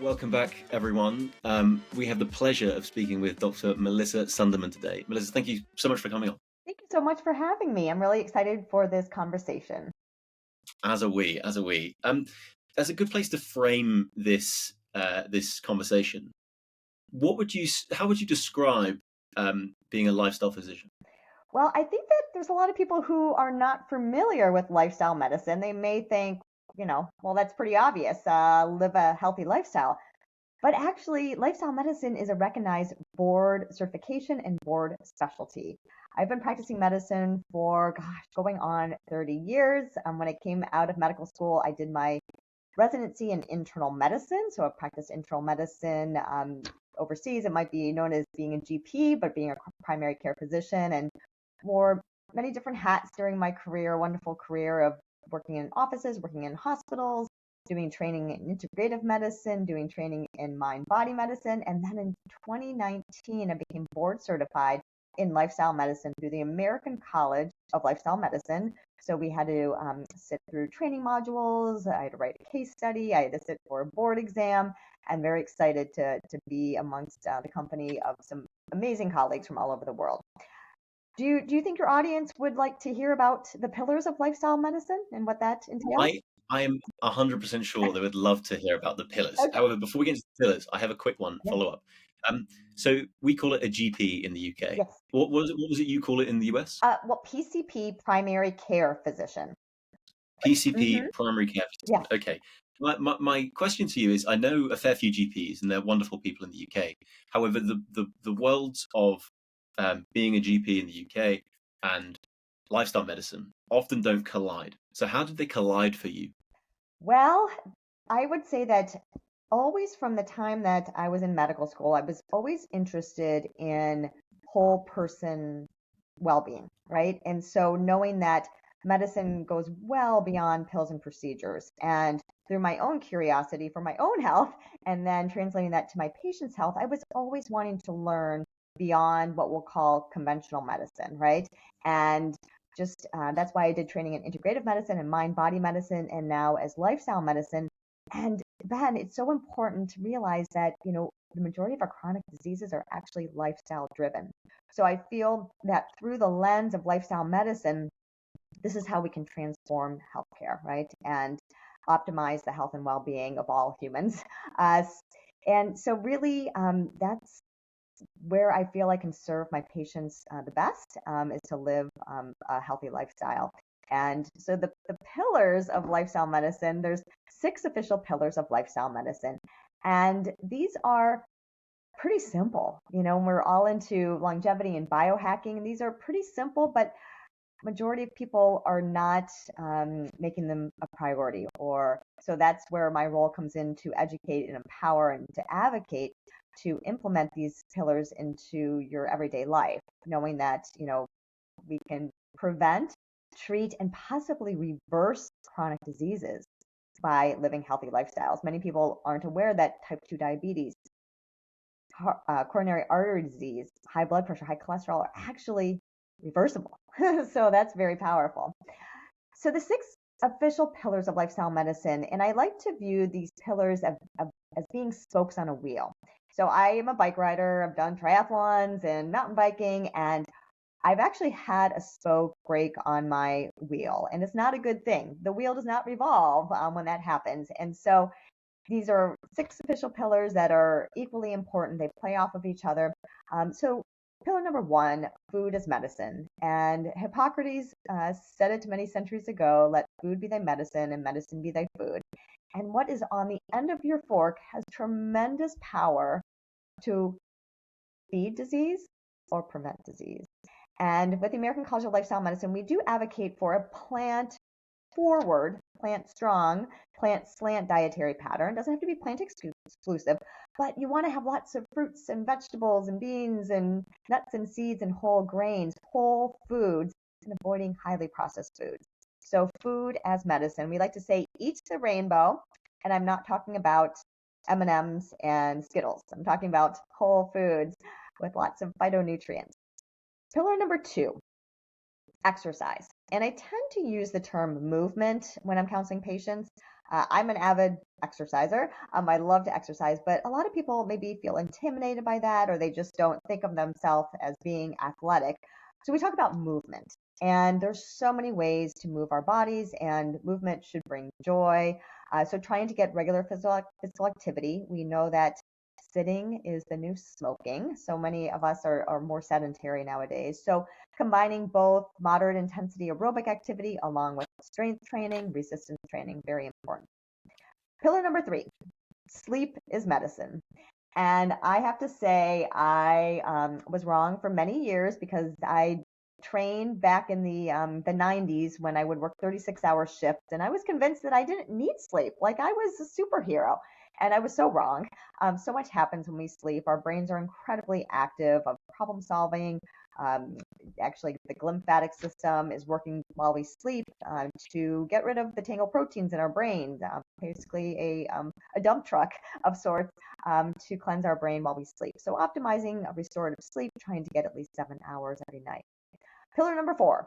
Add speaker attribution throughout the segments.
Speaker 1: Welcome back, everyone. We have the pleasure of speaking with Dr. Melissa Sundermann today. Melissa, thank you so much for coming on.
Speaker 2: Thank you so much for having me. I'm really excited for this conversation.
Speaker 1: As are we. As a good place to frame this conversation, how would you describe being a lifestyle physician?
Speaker 2: Well, I think that there's a lot of people who are not familiar with lifestyle medicine. They may think, well, that's pretty obvious, live a healthy lifestyle. But actually, lifestyle medicine is a recognized board certification and board specialty. I've been practicing medicine for, going on 30 years. When I came out of medical school, I did my residency in internal medicine. So I've practiced internal medicine overseas. It might be known as being a GP, but being a primary care physician, and wore many different hats during my career, wonderful career of working in offices, working in hospitals, doing training in integrative medicine, doing training in mind-body medicine. And then in 2019, I became board certified in lifestyle medicine through the American College of Lifestyle Medicine. So we had to sit through training modules. I had to write a case study. I had to sit for a board exam. I'm very excited to be amongst the company of some amazing colleagues from all over the world. Do you think your audience would like to hear about the pillars of lifestyle medicine and what that entails?
Speaker 1: I am 100% sure they would love to hear about the pillars.
Speaker 2: Okay.
Speaker 1: However, before we get into the pillars, I have a quick one
Speaker 2: Yeah.
Speaker 1: follow up. So we call it a GP in the UK.
Speaker 2: Yes.
Speaker 1: What was it you call it in the US?
Speaker 2: Well, PCP, primary care physician.
Speaker 1: PCP,
Speaker 2: Mm-hmm.
Speaker 1: primary care
Speaker 2: Yes.
Speaker 1: physician. Okay. My question to you is, I know a fair few GPs and they're wonderful people in the UK. However, the worlds of being a GP in the UK and lifestyle medicine often don't collide. So how did they collide for you?
Speaker 2: Well, I would say that always from the time that I was in medical school, I was always interested in whole person well-being, right? And so knowing that medicine goes well beyond pills and procedures, and through my own curiosity for my own health, and then translating that to my patient's health, I was always wanting to learn beyond what we'll call conventional medicine, right? And just that's why I did training in integrative medicine and mind body medicine, and now as lifestyle medicine. And then it's so important to realize that, the majority of our chronic diseases are actually lifestyle driven. So I feel that through the lens of lifestyle medicine, this is how we can transform healthcare, right? And optimize the health and well-being of all humans. Uh, and so really, that's where I feel I can serve my patients the best, is to live a healthy lifestyle. And so the pillars of lifestyle medicine, there's 6 official pillars of lifestyle medicine. And these are pretty simple. We're all into longevity and biohacking, and these are pretty simple, but majority of people are not making them a priority. Or so that's where my role comes in, to educate and empower and to advocate to implement these pillars into your everyday life, knowing that we can prevent, treat, and possibly reverse chronic diseases by living healthy lifestyles. Many people aren't aware that type 2 diabetes, coronary artery disease, high blood pressure, high cholesterol are actually reversible. So that's very powerful. So the 6 official pillars of lifestyle medicine, and I like to view these pillars as being spokes on a wheel. So I am a bike rider. I've done triathlons and mountain biking, and I've actually had a spoke break on my wheel, and it's not a good thing. The wheel does not revolve when that happens. And so these are 6 official pillars that are equally important. They play off of each other. So pillar number 1, food is medicine. And Hippocrates said it many centuries ago, let food be thy medicine and medicine be thy food. And what is on the end of your fork has tremendous power to feed disease or prevent disease. And with the American College of Lifestyle Medicine, we do advocate for a plant forward, plant strong, plant slant dietary pattern. It doesn't have to be plant exclusive, but you want to have lots of fruits and vegetables and beans and nuts and seeds and whole grains, whole foods, and avoiding highly processed foods. So food as medicine. We like to say eat the rainbow, and I'm not talking about M&Ms and Skittles. I'm talking about whole foods with lots of phytonutrients. Pillar number 2, exercise. And I tend to use the term movement when I'm counseling patients. I'm an avid exerciser. I love to exercise, but a lot of people maybe feel intimidated by that, or they just don't think of themselves as being athletic. So we talk about movement, and there's so many ways to move our bodies, and movement should bring joy. So trying to get regular physical activity. We know that sitting is the new smoking. So many of us are more sedentary nowadays. So combining both moderate intensity aerobic activity along with strength training, resistance training, very important. Pillar number 3, sleep is medicine. And I have to say, I was wrong for many years because I trained back in the 90s when I would work 36-hour shifts, and I was convinced that I didn't need sleep, like I was a superhero. And I was so wrong. So much happens when we sleep. Our brains are incredibly active of problem solving. Um, Actually, the glymphatic system is working while we sleep to get rid of the tangled proteins in our brains, basically a dump truck of sorts to cleanse our brain while we sleep. So optimizing a restorative sleep, trying to get at least 7 hours every night. Pillar number 4,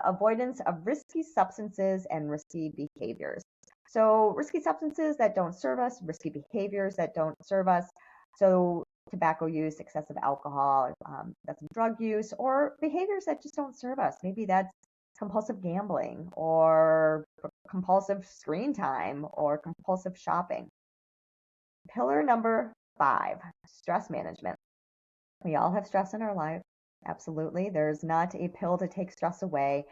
Speaker 2: avoidance of risky substances and risky behaviors. So risky substances that don't serve us, risky behaviors that don't serve us. So tobacco use, excessive alcohol, that's drug use, or behaviors that just don't serve us. Maybe that's compulsive gambling or compulsive screen time or compulsive shopping. Pillar number 5, stress management. We all have stress in our life. Absolutely. There's not a pill to take stress away.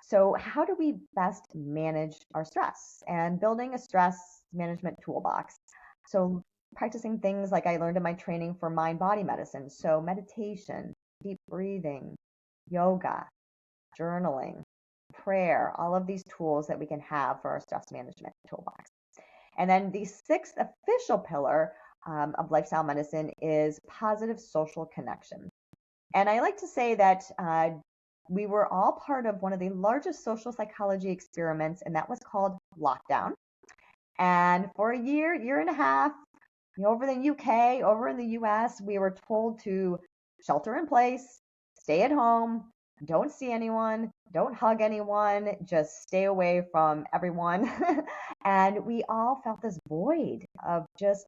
Speaker 2: So, how do we best manage our stress? And building a stress management toolbox. So, practicing things like I learned in my training for mind body medicine. So, meditation, deep breathing, yoga, journaling, prayer, all of these tools that we can have for our stress management toolbox. And then the 6th official pillar of lifestyle medicine is positive social connection. And I like to say that we were all part of one of the largest social psychology experiments, and that was called lockdown. And for a year and a half, over in the UK, over in the US, we were told to shelter in place, stay at home, don't see anyone, don't hug anyone, just stay away from everyone. And we all felt this void of just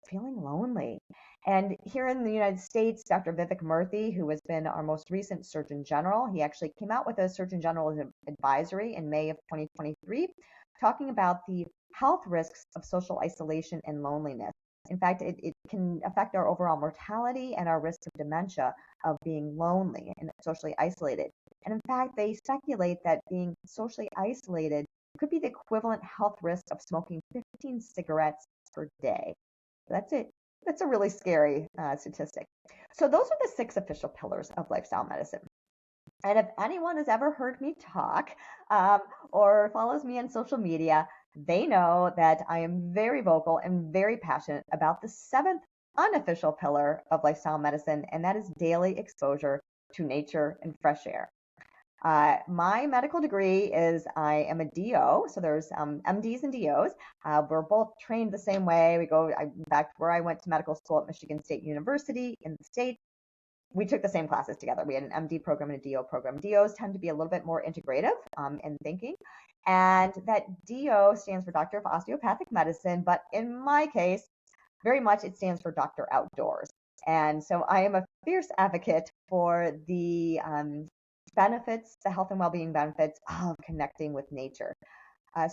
Speaker 2: feeling lonely. And here in the United States, Dr. Vivek Murthy, who has been our most recent Surgeon General, he actually came out with a Surgeon General advisory in May of 2023, talking about the health risks of social isolation and loneliness. In fact, it can affect our overall mortality and our risk of dementia of being lonely and socially isolated. And in fact, they speculate that being socially isolated could be the equivalent health risk of smoking 15 cigarettes per day. That's it. That's a really scary statistic. So those are the 6 official pillars of lifestyle medicine. And if anyone has ever heard me talk or follows me on social media, they know that I am very vocal and very passionate about the 7th unofficial pillar of lifestyle medicine, and that is daily exposure to nature and fresh air. My medical degree is I am a DO, so there's MDs and DOs. We're both trained the same way. In fact, where I went to medical school at Michigan State University in the States, we took the same classes together. We had an MD program and a DO program. DOs tend to be a little bit more integrative in thinking. And that DO stands for Doctor of Osteopathic Medicine, but in my case, very much it stands for Doctor Outdoors. And so I am a fierce advocate for the benefits, the health and well-being benefits of connecting with nature.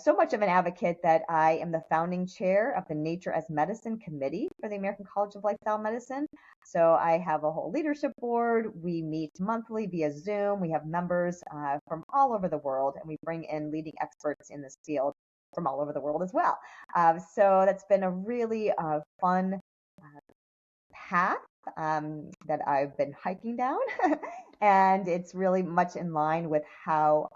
Speaker 2: So much of an advocate that I am the founding chair of the Nature as Medicine Committee for the American College of Lifestyle Medicine. So I have a whole leadership board. We meet monthly via Zoom. We have members from all over the world, and we bring in leading experts in this field from all over the world as well. So that's been a really fun path that I've been hiking down, and it's really much in line with how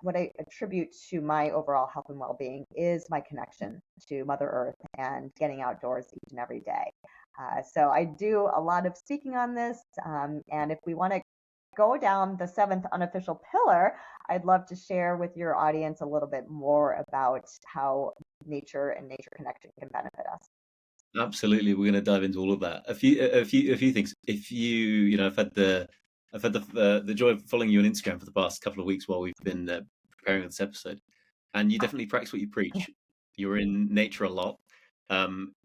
Speaker 2: what I attribute to my overall health and well-being is my connection to Mother Earth and getting outdoors each and every day. So I do a lot of speaking on this, and if we want to go down the 7th unofficial pillar, I'd love to share with your audience a little bit more about how nature and nature connection can benefit us.
Speaker 1: Absolutely, we're going to dive into all of that. A few things. If I've had the joy of following you on Instagram for the past couple of weeks while we've been preparing this episode. and you definitely practice what you preach. You're in nature a lot.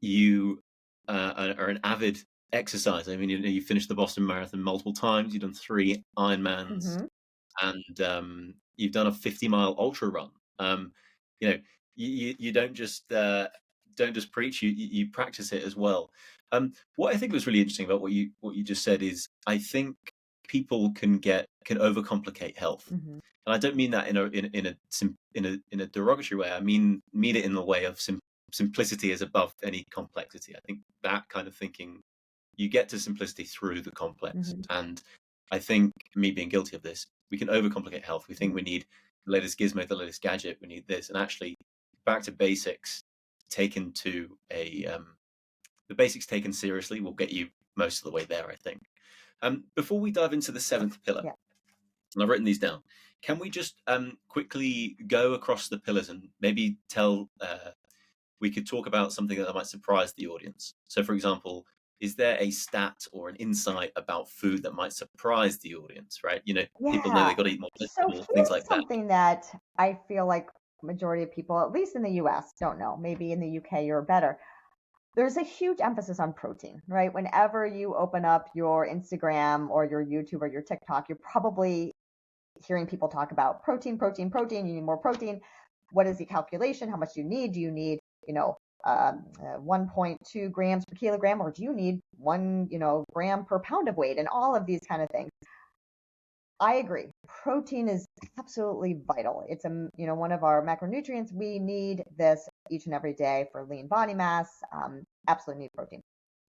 Speaker 1: You are an avid exerciser. I mean, you finished the Boston Marathon multiple times. You've done 3 Ironmans,
Speaker 2: Mm-hmm.
Speaker 1: and you've done a 50-mile ultra run. You know, you don't just preach. You practice it as well. What I think was really interesting about what you just said is I think people can overcomplicate health,
Speaker 2: Mm-hmm.
Speaker 1: and I don't mean that in a derogatory way. I mean it in the way of simplicity is above any complexity. I think that kind of thinking, you get to simplicity through the complex.
Speaker 2: Mm-hmm.
Speaker 1: And I think, me being guilty of this, we can overcomplicate health. We think we need the latest gizmo, the latest gadget, we need this. And actually, back to basics, taken to the basics taken seriously will get you most of the way there, I think. Before we dive into the 7th pillar,
Speaker 2: Yeah.
Speaker 1: and I've written these down, can we just quickly go across the pillars and maybe we could talk about something that might surprise the audience? So, for example, is there a stat or an insight about food that might surprise the audience, right? People know
Speaker 2: Yeah.
Speaker 1: they got to eat more
Speaker 2: So
Speaker 1: vegetables, things
Speaker 2: here's
Speaker 1: like that.
Speaker 2: something that I feel like majority of people, at least in the US, don't know. Maybe in the UK you're better. There's a huge emphasis on protein, right? Whenever you open up your Instagram or your YouTube or your TikTok, you're probably hearing people talk about protein, protein, protein. You need more protein. What is the calculation? How much do you need? Do you need, 1.2 grams per kilogram, or do you need 1 gram per pound of weight? And all of these kind of things. I agree. Protein is absolutely vital. It's one of our macronutrients. We need this each and every day for lean body mass. Absolutely need protein.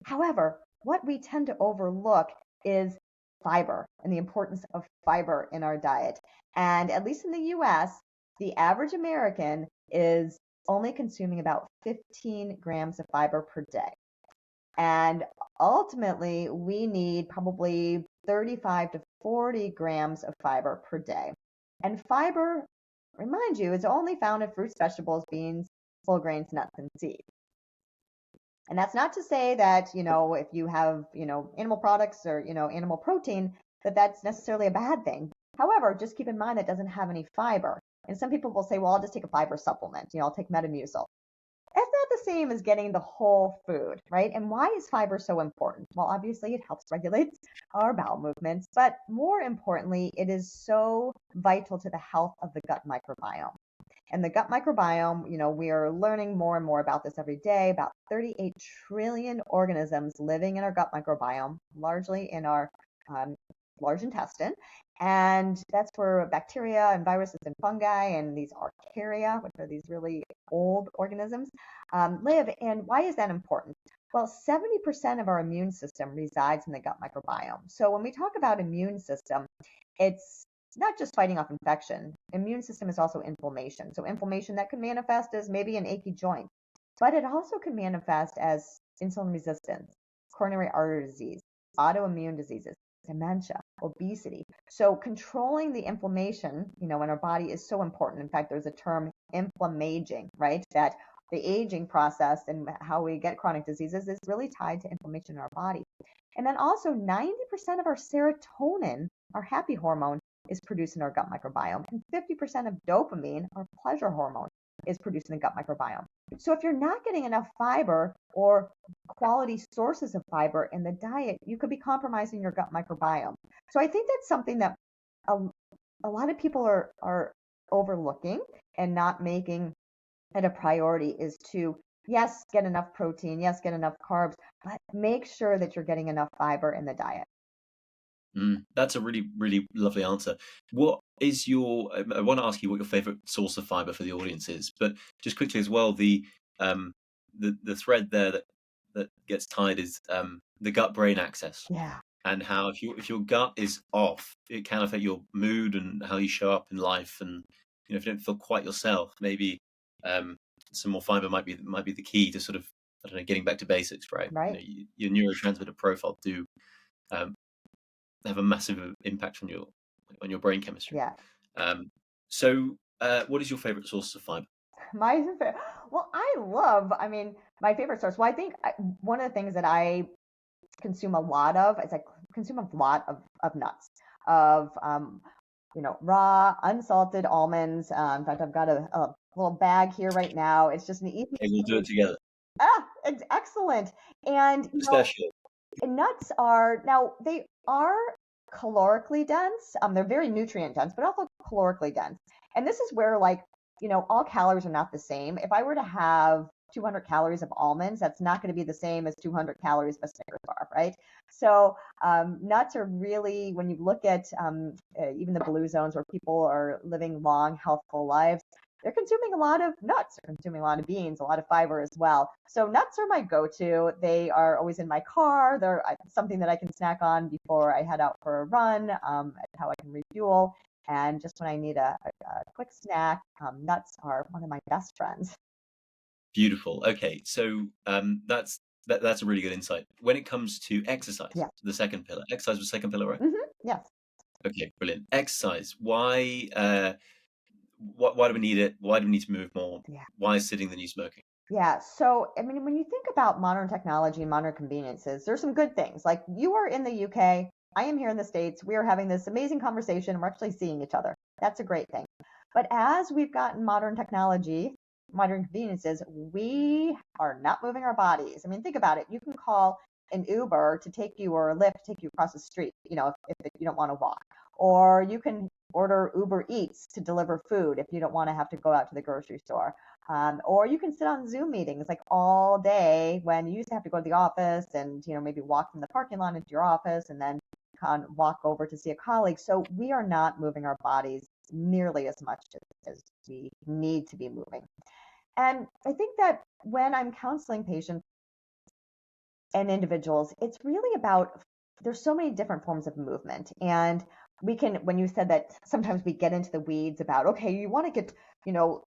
Speaker 2: However, what we tend to overlook is fiber and the importance of fiber in our diet. And at least in the US, the average American is only consuming about 15 grams of fiber per day. And ultimately, we need probably 35 to 40 grams of fiber per day. And fiber, remind you, is only found in fruits, vegetables, beans, whole grains, nuts, and seeds. And that's not to say that, if you have, animal products or, animal protein, that that's necessarily a bad thing. However, just keep in mind that doesn't have any fiber. And some people will say, well, I'll just take a fiber supplement. I'll take Metamucil. It's not the same as getting the whole food, right? And why is fiber so important? Well, obviously it helps regulate our bowel movements, but more importantly, it is so vital to the health of the gut microbiome. And the gut microbiome, we are learning more and more about this every day. About 38 trillion organisms living in our gut microbiome, largely in our um, large intestine. And that's where bacteria and viruses and fungi and these archaea, which are these really old organisms, live. And why is that important? Well, 70% of our immune system resides in the gut microbiome. So when we talk about immune system, it's not just fighting off infection. Immune system is also inflammation. So inflammation that can manifest as maybe an achy joint, but it also can manifest as insulin resistance, coronary artery disease, autoimmune diseases, dementia, obesity. So controlling the inflammation, in our body is so important. In fact, there's a term inflammaging, right? That the aging process and how we get chronic diseases is really tied to inflammation in our body. And then also 90% of our serotonin, our happy hormone, is produced in our gut microbiome. And 50% of dopamine, our pleasure hormone, is produced in the gut microbiome. So if you're not getting enough fiber or quality sources of fiber in the diet, you could be compromising your gut microbiome. So I think that's something that a lot of people are overlooking and not making it a priority, is to, yes, get enough protein, yes, get enough carbs, but make sure that you're getting enough fiber in the diet.
Speaker 1: That's a really, really lovely answer. What is I want to ask you what your favorite source of fiber for the audience is, but just quickly as well, um, the thread there that gets tied is the gut brain axis,
Speaker 2: Yeah,
Speaker 1: and how if your gut is off, it can affect your mood and how you show up in life, and if you don't feel quite yourself, maybe um, some more fiber might be the key to sort of, I don't know, getting back to basics, right?
Speaker 2: right.
Speaker 1: Your neurotransmitter profile do um, have a massive impact on your brain chemistry.
Speaker 2: Yeah.
Speaker 1: Um, what is your favorite source of fiber?
Speaker 2: My well, I mean, my favorite source. Well, I think one of the things that I consume a lot of is I consume a lot of nuts, of raw, unsalted almonds. In fact, I've got a little bag here right now. It's just an easy.
Speaker 1: Okay, we'll do it together.
Speaker 2: Excellent. And
Speaker 1: Pistachio.
Speaker 2: nuts are now they are calorically dense. They're very nutrient dense, but also calorically dense. And this is where like, all calories are not the same. If I were to have 200 calories of almonds, that's not going to be the same as 200 calories of a Snickers bar, right? So nuts are really, when you look at even the blue zones where people are living long, healthful lives, they're consuming a lot of nuts, they're consuming a lot of beans, a lot of fiber as well. So nuts are my go-to. They are always in my car. They're something that I can snack on before I head out for a run, how I can refuel. And just when I need a quick snack, nuts are one of my best friends.
Speaker 1: Beautiful. Okay, so that's a really good insight. When it comes to exercise,
Speaker 2: Yeah.
Speaker 1: the second pillar, exercise was second pillar, right?
Speaker 2: Yes.
Speaker 1: Okay, brilliant. Exercise. Why do we need it? Why do we need to move more?
Speaker 2: Yeah.
Speaker 1: Why is sitting the new smoking?
Speaker 2: Yeah. So, I mean, when you think about modern technology and modern conveniences, there's some good things. Like you are in the UK, I am here in the States. We are having this amazing conversation. We're actually seeing each other. That's a great thing. But as we've gotten modern technology, modern conveniences, we are not moving our bodies. I mean, think about it. You can call an Uber to take you or a Lyft to take you across the street, if you don't want to walk. Or you can order Uber Eats to deliver food if you don't want to have to go out to the grocery store. Or you can sit on Zoom meetings like all day when you used to have to go to the office and maybe walk from the parking lot into your office and then walk over to see a colleague. So we are not moving our bodies nearly as much as we need to be moving. And I think that when I'm counseling patients and individuals, it's really about there's so many different forms of movement. And we can, when you said that sometimes we get into the weeds about, okay, you want to get, 90%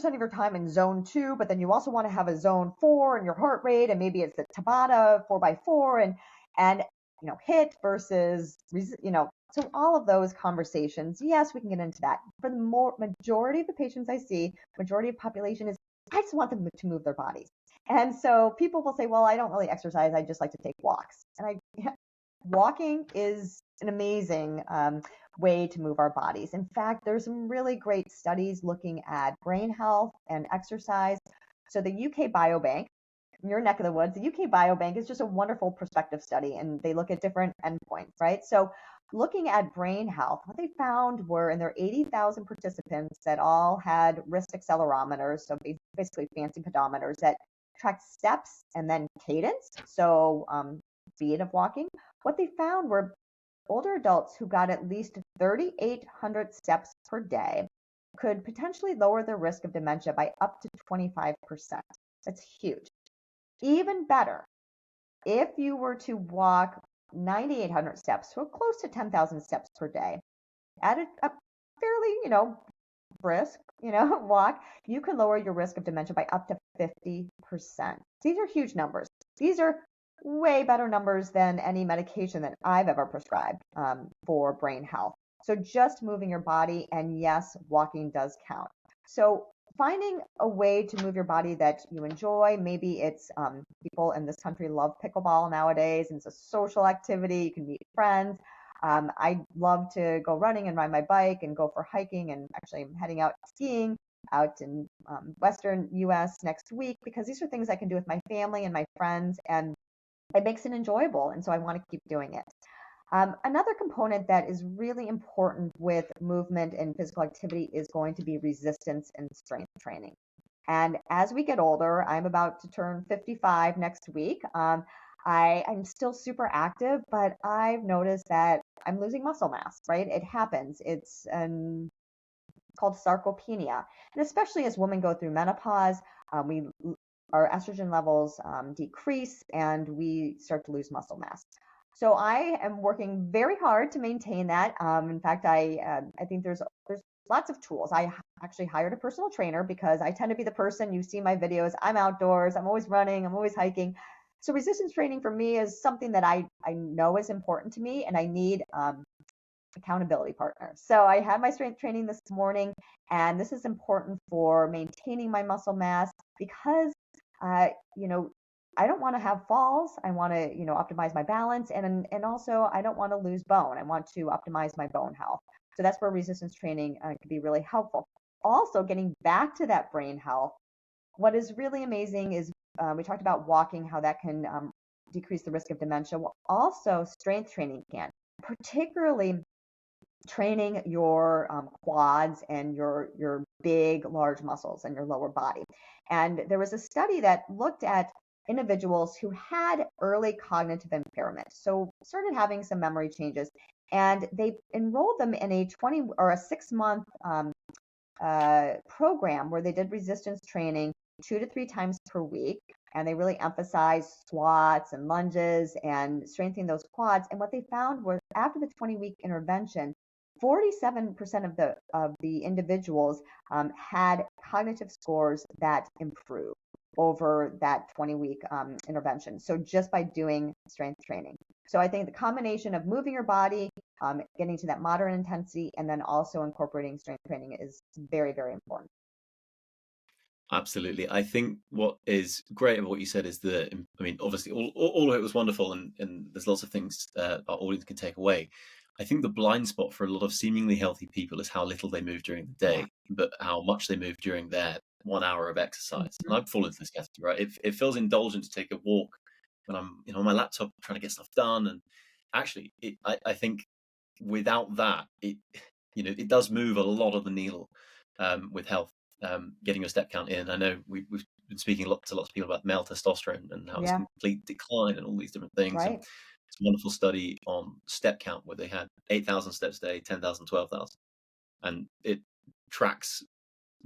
Speaker 2: of your time in zone 2, but then you also want to have a zone 4 in your heart rate, and maybe it's the Tabata 4x4 and hit versus so all of those conversations, yes, we can get into that. For the majority of the patients I see, majority of population is I just want them to move their bodies. And so people will say, well, I don't really exercise, I just like to take walks. And walking is an amazing way to move our bodies. In fact, there's some really great studies looking at brain health and exercise. So the UK Biobank, in your neck of the woods, the UK Biobank is just a wonderful prospective study, and they look at different endpoints, right? So looking at brain health, what they found were in their 80,000 participants that all had wrist accelerometers, so basically fancy pedometers that tracked steps and then cadence, so speed of walking. What they found were older adults who got at least 3,800 steps per day could potentially lower their risk of dementia by up to 25%. That's huge. Even better, if you were to walk 9,800 steps, so close to 10,000 steps per day, at a fairly, brisk, walk, you can lower your risk of dementia by up to 50%. These are huge numbers. These are way better numbers than any medication that I've ever prescribed for brain health. So just moving your body, and yes, walking does count. So finding a way to move your body that you enjoy. Maybe it's people in this country love pickleball nowadays, and it's a social activity. You can meet friends. I love to go running and ride my bike and go for hiking, and actually I'm heading out skiing out in Western US next week because these are things I can do with my family and my friends, and it makes it enjoyable, and so I want to keep doing it. Another component that is really important with movement and physical activity is going to be resistance and strength training. And as we get older, I'm about to turn 55 next week. I'm still super active, but I've noticed that I'm losing muscle mass, right? It happens. It's called sarcopenia. And especially as women go through menopause, we our estrogen levels decrease and we start to lose muscle mass. So I am working very hard to maintain that. In fact, I think there's lots of tools. I actually hired a personal trainer because I tend to be the person, you see my videos, I'm outdoors, I'm always running, I'm always hiking. So resistance training for me is something that I know is important to me, and I need accountability partners. So I had my strength training this morning, and this is important for maintaining my muscle mass because, I don't want to have falls. I want to, optimize my balance, and also I don't want to lose bone. I want to optimize my bone health. So that's where resistance training can be really helpful. also getting back to that brain health, what is really amazing is we talked about walking, how that can decrease the risk of dementia. Well, also, strength training can, particularly training your quads and your big, large muscles in your lower body. And there was a study that looked at individuals who had early cognitive impairment, so started having some memory changes, and they enrolled them in a 20 or a 6 month program where they did resistance training 2 to 3 times per week. And they really emphasized squats and lunges and strengthening those quads. And what they found was after the 20-week intervention, 47% of the individuals had cognitive scores that improved over that 20-week intervention. So just by doing strength training. So I think the combination of moving your body, getting to that moderate intensity, and then also incorporating strength training is very, very important.
Speaker 1: Absolutely. I think what is great about what you said is that, I mean, obviously, all of it was wonderful, and there's lots of things our audience can take away. I think the blind spot for a lot of seemingly healthy people is how little they move during the
Speaker 2: Yeah.
Speaker 1: day, but how much they move during their 1 hour of exercise. And
Speaker 2: Mhm.
Speaker 1: I've fallen into this category, right? It feels indulgent to take a walk when I'm, on my laptop trying to get stuff done. And actually, I think without that, it does move a lot of the needle with health, getting your step count in. I know we've been speaking to lots of people about male testosterone and how it's
Speaker 2: Yeah,
Speaker 1: complete decline and all these different things. And
Speaker 2: right.
Speaker 1: it's a wonderful study on step count where they had 8,000 steps a day, 10,000, 12,000, and it tracks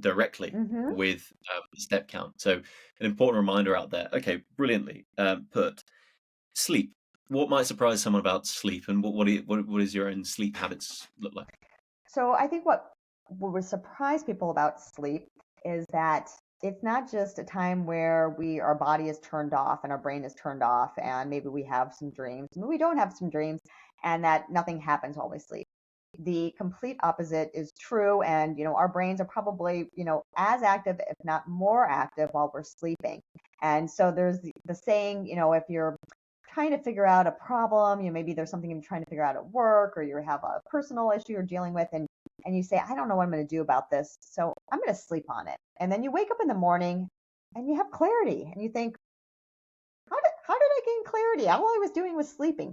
Speaker 1: directly
Speaker 2: Hmm.
Speaker 1: with the step count. So an important reminder out there. Okay, brilliantly put. Sleep. What might surprise someone about sleep, and what is your own sleep habits look like?
Speaker 2: So I think what will surprise people about sleep is that it's not just a time where our body is turned off and our brain is turned off and maybe we have some dreams, maybe we don't have some dreams, and that nothing happens while we sleep. The complete opposite is true, and our brains are probably as active, if not more active, while we're sleeping. And so there's the saying, if you're trying to figure out a problem, maybe there's something you're trying to figure out at work, or you have a personal issue you're dealing with, and you say, I don't know what I'm going to do about this, so I'm going to sleep on it. And then you wake up in the morning and you have clarity, and you think, how did I gain clarity? All I was doing was sleeping.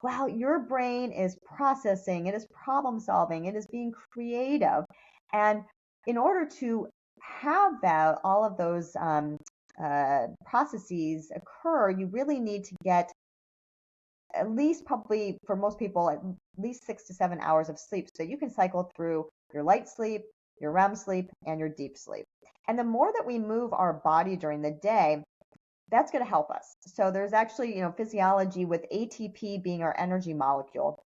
Speaker 2: Well, your brain is processing, it is problem solving, it is being creative. And in order to have that, all of those processes occur, you really need to get at least, probably for most people, at least 6 to 7 hours of sleep so you can cycle through your light sleep, your REM sleep, and your deep sleep. And the more that we move our body during the day, that's going to help us. So there's actually, physiology with ATP being our energy molecule.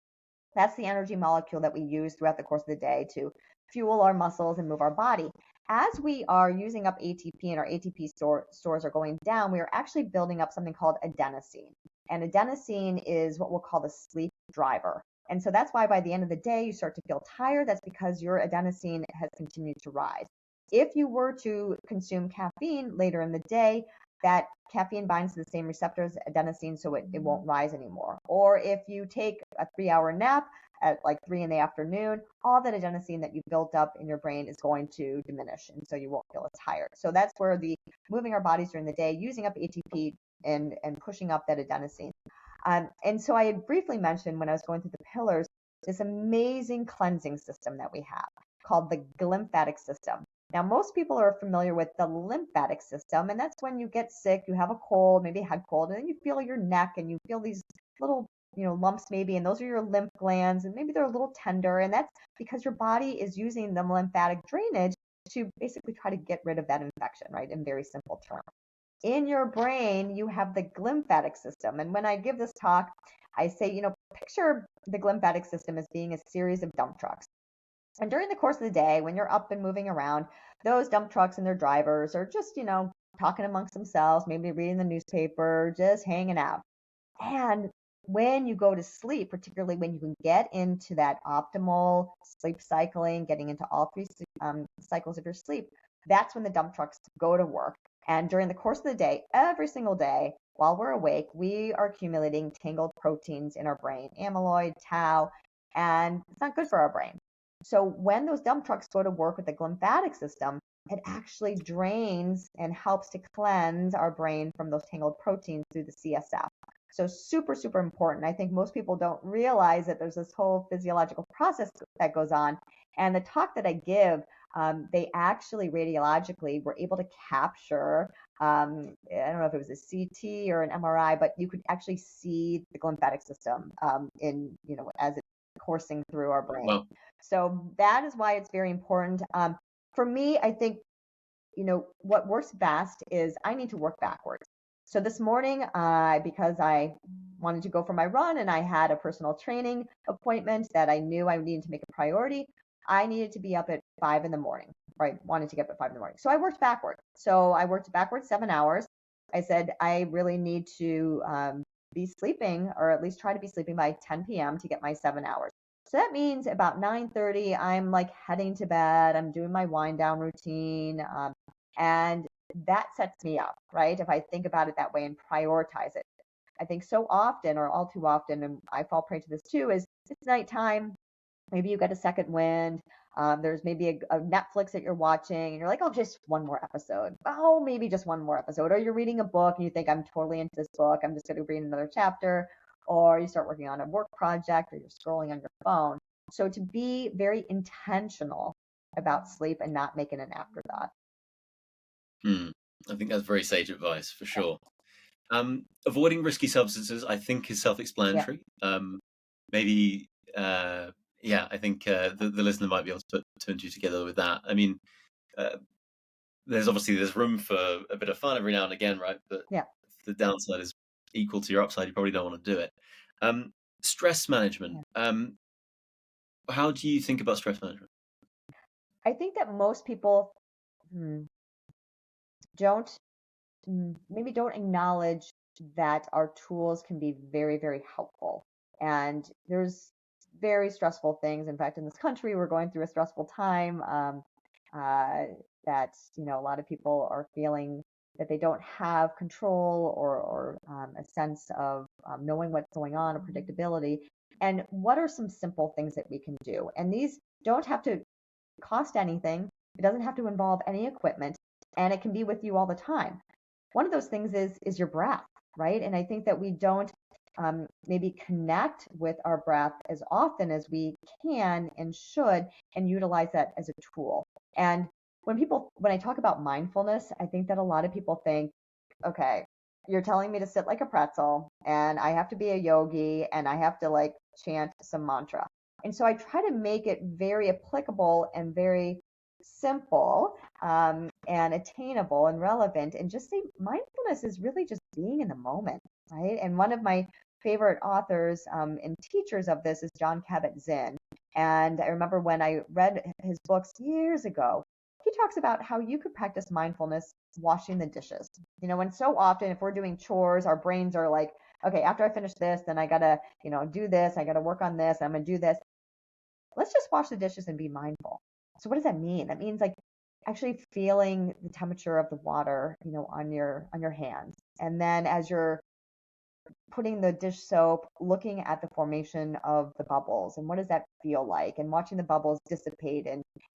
Speaker 2: That's the energy molecule that we use throughout the course of the day to fuel our muscles and move our body. As we are using up ATP and our ATP stores are going down, we are actually building up something called adenosine. And adenosine is what we'll call the sleep driver. And so that's why by the end of the day, you start to feel tired. That's because your adenosine has continued to rise. If you were to consume caffeine later in the day, that caffeine binds to the same receptor as adenosine, so it won't rise anymore. Or if you take a 3 hour nap at like 3 in the afternoon, all that adenosine that you built up in your brain is going to diminish, and so you won't feel as tired. So that's where the moving our bodies during the day, using up ATP and pushing up that adenosine. And so I had briefly mentioned when I was going through the pillars, this amazing cleansing system that we have called the glymphatic system. Now, most people are familiar with the lymphatic system, and that's when you get sick, you have a cold, maybe a head cold, and then you feel your neck and you feel these little, lumps maybe, and those are your lymph glands, and maybe they're a little tender, and that's because your body is using the lymphatic drainage to basically try to get rid of that infection, right? In very simple terms. In your brain, you have the glymphatic system. And when I give this talk, I say, picture the glymphatic system as being a series of dump trucks. And during the course of the day, when you're up and moving around, those dump trucks and their drivers are just, talking amongst themselves, maybe reading the newspaper, just hanging out. And when you go to sleep, particularly when you can get into that optimal sleep cycling, getting into all three cycles of your sleep, that's when the dump trucks go to work. And during the course of the day, every single day, while we're awake, we are accumulating tangled proteins in our brain, amyloid, tau, and it's not good for our brain. So when those dump trucks go to work with the lymphatic system, it actually drains and helps to cleanse our brain from those tangled proteins through the CSF. So super, super important. I think most people don't realize that there's this whole physiological process that goes on. And the talk that I give, they actually radiologically were able to capture, I don't know if it was a CT or an MRI, but you could actually see the lymphatic system in, as it's coursing through our brain.
Speaker 1: Well,
Speaker 2: So that is why it's very important. For me, I think, what works best is I need to work backwards. So this morning, because I wanted to go for my run and I had a personal training appointment that I knew I needed to make a priority, I needed to be up at 5 in the morning, right? Wanted to get up at 5 in the morning. So I worked backwards. So I worked backwards 7 hours. I said, I really need to be sleeping, or at least try to be sleeping by 10 p.m. to get my 7 hours. So that means about 9:30, I'm like heading to bed. I'm doing my wind down routine. And that sets me up, right? If I think about it that way and prioritize it. I think so often, or all too often, and I fall prey to this too, is it's nighttime. Maybe you get a second wind. There's maybe a Netflix that you're watching, and you're like, oh, just one more episode. Oh, maybe just one more episode. Or you're reading a book and you think, I'm totally into this book. I'm just going to read another chapter. Or you start working on a work project, or you're scrolling on your phone. So to be very intentional about sleep and not make it an afterthought.
Speaker 1: I think that's very sage advice for sure. Avoiding risky substances, I think, is
Speaker 2: Yeah.
Speaker 1: self-explanatory. Maybe, yeah, I think the listener might be able to put two and two together with that. I mean, uh, there's room for a bit of fun every now and again, right? But
Speaker 2: Yeah.
Speaker 1: if the downside is equal to your upside, you probably don't want to do it. Um, Stress management.
Speaker 2: Yeah.
Speaker 1: How do you think about stress management?
Speaker 2: I think that most people don't maybe don't acknowledge that our tools can be very, very helpful. And there's very stressful things. In fact, in this country, we're going through a stressful time uh, that, a lot of people are feeling that they don't have control, or a sense of knowing what's going on, or predictability. And what are some simple things that we can do? And these don't have to cost anything. It doesn't have to involve any equipment, and it can be with you all the time. One of those things is your breath, right? And I think that we don't maybe connect with our breath as often as we can and should, and utilize that as a tool. And when I talk about mindfulness, I think that a lot of people think, okay, you're telling me to sit like a pretzel, and I have to be a yogi, and I have to like chant some mantra. And so I try to make it very applicable and very simple, and attainable and relevant, and just say mindfulness is really just being in the moment, right? And one of my favorite authors and teachers of this is John Kabat-Zinn. And I remember when I read his books years ago, he talks about how you could practice mindfulness washing the dishes. And so often if we're doing chores, our brains are like, okay, after I finish this, then I gotta, do this, I gotta work on this, I'm gonna do this. Let's just wash the dishes and be mindful. So what does that mean? That means like actually feeling the temperature of the water, on your hands. And then as you're putting the dish soap, looking at the formation of the bubbles and what does that feel like, and watching the bubbles dissipate,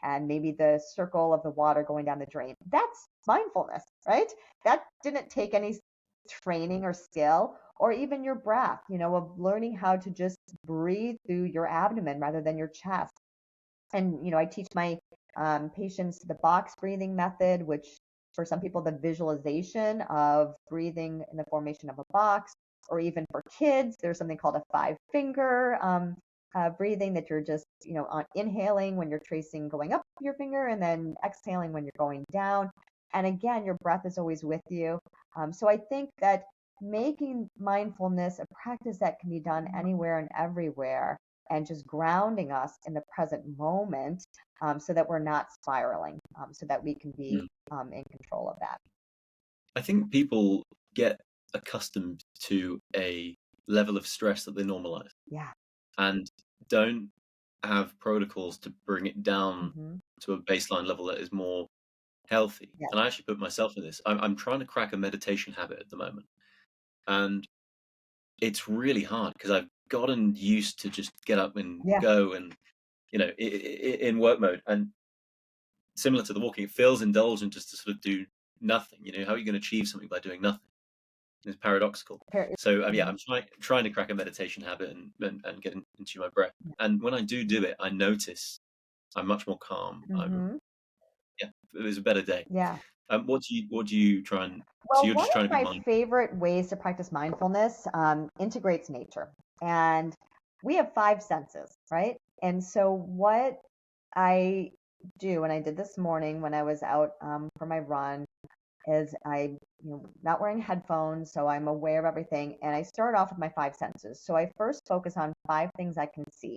Speaker 2: and maybe the circle of the water going down the drain. That's mindfulness, right? That didn't take any training or skill, or even your breath, of learning how to just breathe through your abdomen rather than your chest. And I teach my patients the box breathing method, which for some people, the visualization of breathing in the formation of a box. Or even for kids, there's something called a 5 finger breathing, that you're just on inhaling when you're tracing going up your finger, and then exhaling when you're going down. And again, your breath is always with you. So I think that making mindfulness a practice that can be done anywhere and everywhere, and just grounding us in the present moment, so that we're not spiraling, so that we can be
Speaker 1: Mm.
Speaker 2: in control of that.
Speaker 1: I think people get accustomed to a level of stress that they normalize
Speaker 2: Yeah.
Speaker 1: and don't have protocols to bring it down
Speaker 2: Hmm.
Speaker 1: to a baseline level that is more healthy.
Speaker 2: Yes.
Speaker 1: And I actually put myself in this. I'm trying to crack a meditation habit at the moment. And it's really hard because I've gotten used to just get up and
Speaker 2: Yeah.
Speaker 1: go. And in work mode. And similar to the walking, it feels indulgent just to sort of do nothing. How are you going to achieve something by doing nothing? It's paradoxical. So yeah, I'm trying to crack a meditation habit and get into my breath. And when I do it, I notice I'm much more calm. It was a better day.
Speaker 2: Yeah.
Speaker 1: What do you try and so
Speaker 2: Well,
Speaker 1: you're
Speaker 2: one
Speaker 1: just trying
Speaker 2: of
Speaker 1: to be
Speaker 2: my
Speaker 1: mindful?
Speaker 2: favorite ways to practice mindfulness integrates nature. And we have five senses, right? And so, what I do, and I did this morning when I was out for my run, is not wearing headphones, so I'm aware of everything. And I start off with my five senses. So, I first focus on five things I can see.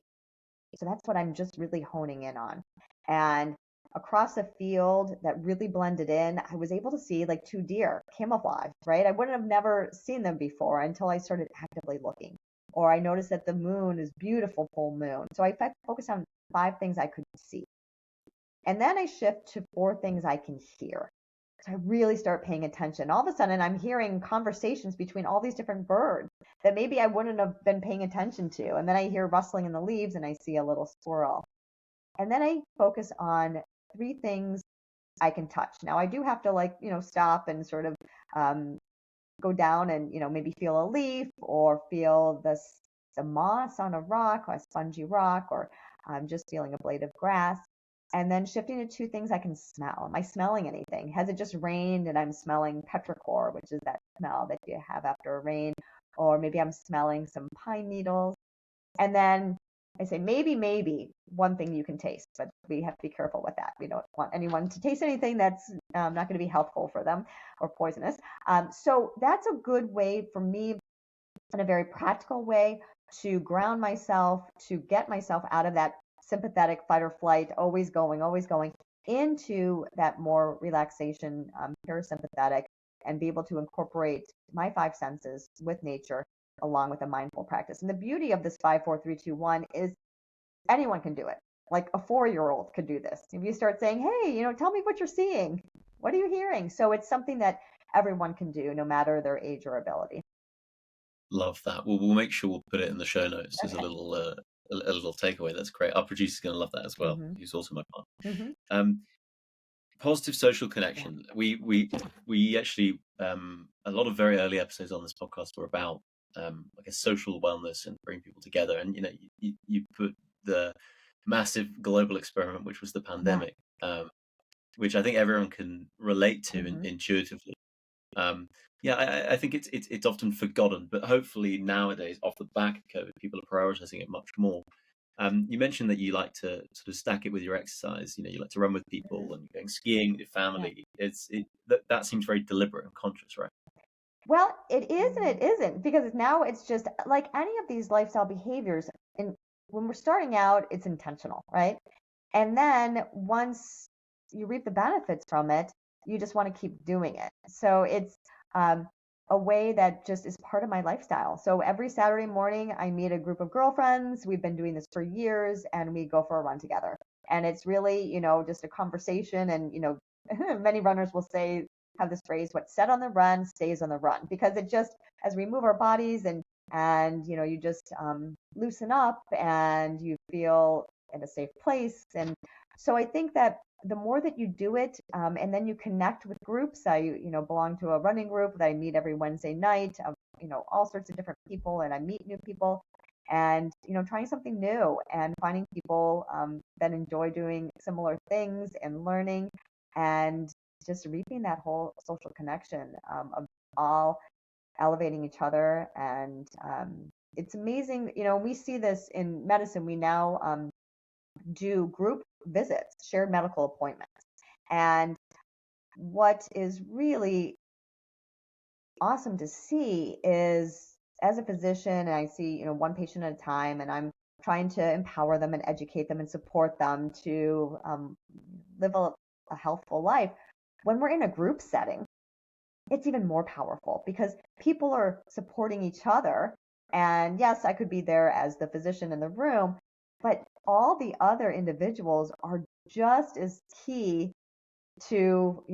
Speaker 2: So that's what I'm just really honing in on. And across a field that really blended in, I was able to see like two deer camouflage, right? I wouldn't have never seen them before until I started actively looking. Or I noticed that the moon is beautiful full moon. So I focused on five things I could see. And then I shift to four things I can hear. So I really start paying attention. All of a sudden, I'm hearing conversations between all these different birds that maybe I wouldn't have been paying attention to. And then I hear rustling in the leaves and I see a little squirrel. And then I focus on three things I can touch. Now, I do have to stop and sort of go down and, maybe feel a leaf or feel the moss on a rock, or a spongy rock, or just feeling a blade of grass. And then shifting to two things I can smell. Am I smelling anything? Has it just rained and I'm smelling petrichor, which is that smell that you have after a rain? Or maybe I'm smelling some pine needles. And then I say, maybe one thing you can taste, but we have to be careful with that. We don't want anyone to taste anything that's not going to be helpful for them or poisonous. So that's a good way for me, in a very practical way, to ground myself, to get myself out of that sympathetic fight or flight, always going, into that more relaxation, parasympathetic, and be able to incorporate my five senses with nature along with a mindful practice. And the beauty of this 5, 4, 3, 2, 1 is anyone can do it. Like a 4-year-old could do this. If you start saying, hey, tell me what you're seeing. What are you hearing? So it's something that everyone can do, no matter their age or ability.
Speaker 1: Love that. We'll make sure we'll put it in the show notes as a
Speaker 2: Okay.
Speaker 1: little takeaway. That's great. Our producer's going to love that as well.
Speaker 2: Mm-hmm.
Speaker 1: He's also my partner.
Speaker 2: Mm-hmm.
Speaker 1: Positive social
Speaker 2: Yeah.
Speaker 1: connection. We actually a lot of very early episodes on this podcast were about I guess social wellness and bring people together. And you put the massive global experiment, which was the
Speaker 2: Yeah.
Speaker 1: pandemic, which I think everyone can relate to
Speaker 2: Mm-hmm.
Speaker 1: intuitively. Um, yeah, I think it's often forgotten, but hopefully nowadays, off the back of COVID, people are prioritizing it much more. You mentioned that you like to sort of stack it with your exercise. You like to run with people and going skiing with your
Speaker 2: Yeah.
Speaker 1: family. That seems very deliberate and conscious, right?
Speaker 2: Well, it is and it isn't, because now it's just like any of these lifestyle behaviors. And when we're starting out, it's intentional, right? And then once you reap the benefits from it, you just want to keep doing it. So it's um, a way that just is part of my lifestyle. So every Saturday morning, I meet a group of girlfriends. We've been doing this for years, and we go for a run together. And it's really, just a conversation. And, many runners will say, have this phrase, what's said on the run stays on the run, because it just, as we move our bodies and you just loosen up and you feel in a safe place. And so I think that the more that you do it, and then you connect with groups. I belong to a running group that I meet every Wednesday night of all sorts of different people, and I meet new people, and trying something new and finding people that enjoy doing similar things and learning, and just reaping that whole social connection of all elevating each other. And it's amazing. We see this in medicine. We now do group visits, shared medical appointments. And what is really awesome to see is, as a physician, and I see, one patient at a time, and I'm trying to empower them and educate them and support them to live a healthful life. When we're in a group setting, it's even more powerful because people are supporting each other. And yes, I could be there as the physician in the room, but all the other individuals are just as key to,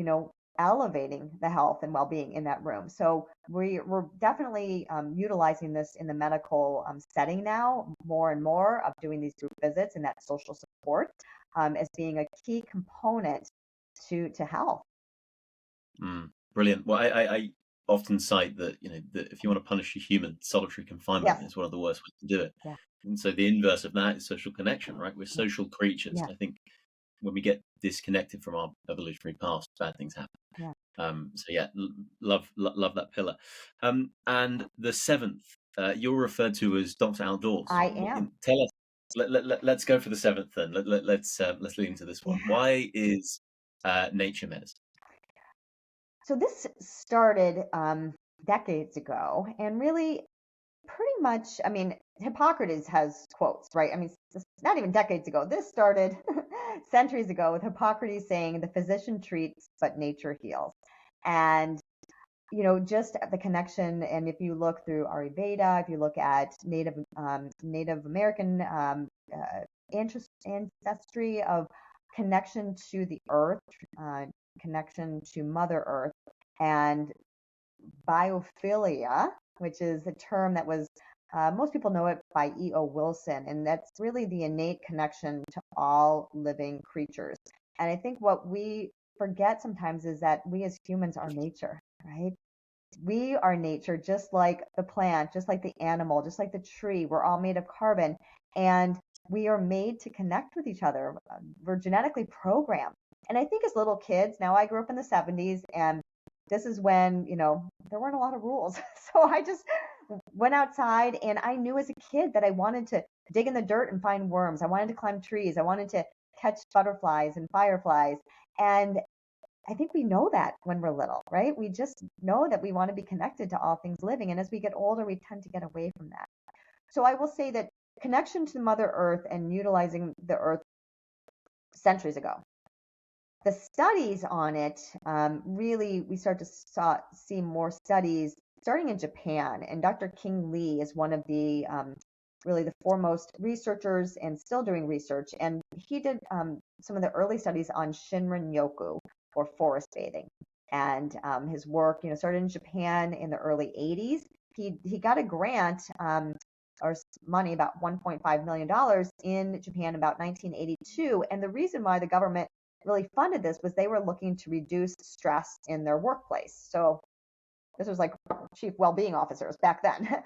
Speaker 2: elevating the health and well-being in that room. So we're definitely utilizing this in the medical setting now, more and more of doing these group visits and that social support as being a key component to health.
Speaker 1: Brilliant. Well, I often cite that, that if you want to punish a human, solitary confinement
Speaker 2: Yes.
Speaker 1: is one of the worst ways to do it.
Speaker 2: Yeah.
Speaker 1: And so the inverse of that is social connection, right? We're
Speaker 2: Yeah.
Speaker 1: social creatures.
Speaker 2: Yeah.
Speaker 1: I think when we get disconnected from our evolutionary past, bad things happen.
Speaker 2: Yeah.
Speaker 1: So yeah, love that pillar. And the seventh, you're referred to as Doctor Outdoors.
Speaker 2: I am.
Speaker 1: Tell us. Let's go for the seventh then. Let's lean into this one.
Speaker 2: Yeah.
Speaker 1: Why is nature medicine?
Speaker 2: So this started decades ago, and really pretty much, I mean, Hippocrates has quotes, right? I mean, it's not even decades ago. This started centuries ago with Hippocrates saying, "The physician treats, but nature heals." And just the connection. And if you look through Ayurveda, if you look at Native American ancestry of connection to the earth, uh, connection to Mother Earth, and biophilia, which is a term that was most people know it by E.O. Wilson, and that's really the innate connection to all living creatures. And I think what we forget sometimes is that we as humans are nature, right? We are nature, just like the plant, just like the animal, just like the tree. We're all made of carbon, and we are made to connect with each other. We're genetically programmed. And I think as little kids, now I grew up in the 70s, and this is when, there weren't a lot of rules. So I just went outside, and I knew as a kid that I wanted to dig in the dirt and find worms. I wanted to climb trees. I wanted to catch butterflies and fireflies. And I think we know that when we're little, right? We just know that we want to be connected to all things living. And as we get older, we tend to get away from that. So I will say that connection to Mother Earth and utilizing the earth centuries ago. The studies on it, really, we start to see more studies starting in Japan. And Dr. King Lee is one of the really the foremost researchers and still doing research. And he did some of the early studies on Shinrin-yoku, or forest bathing. And his work, started in Japan in the early 80s. He got a grant or money, about $1.5 million in Japan about 1982. And the reason why the government really funded this was they were looking to reduce stress in their workplace. So this was like chief well-being officers back then.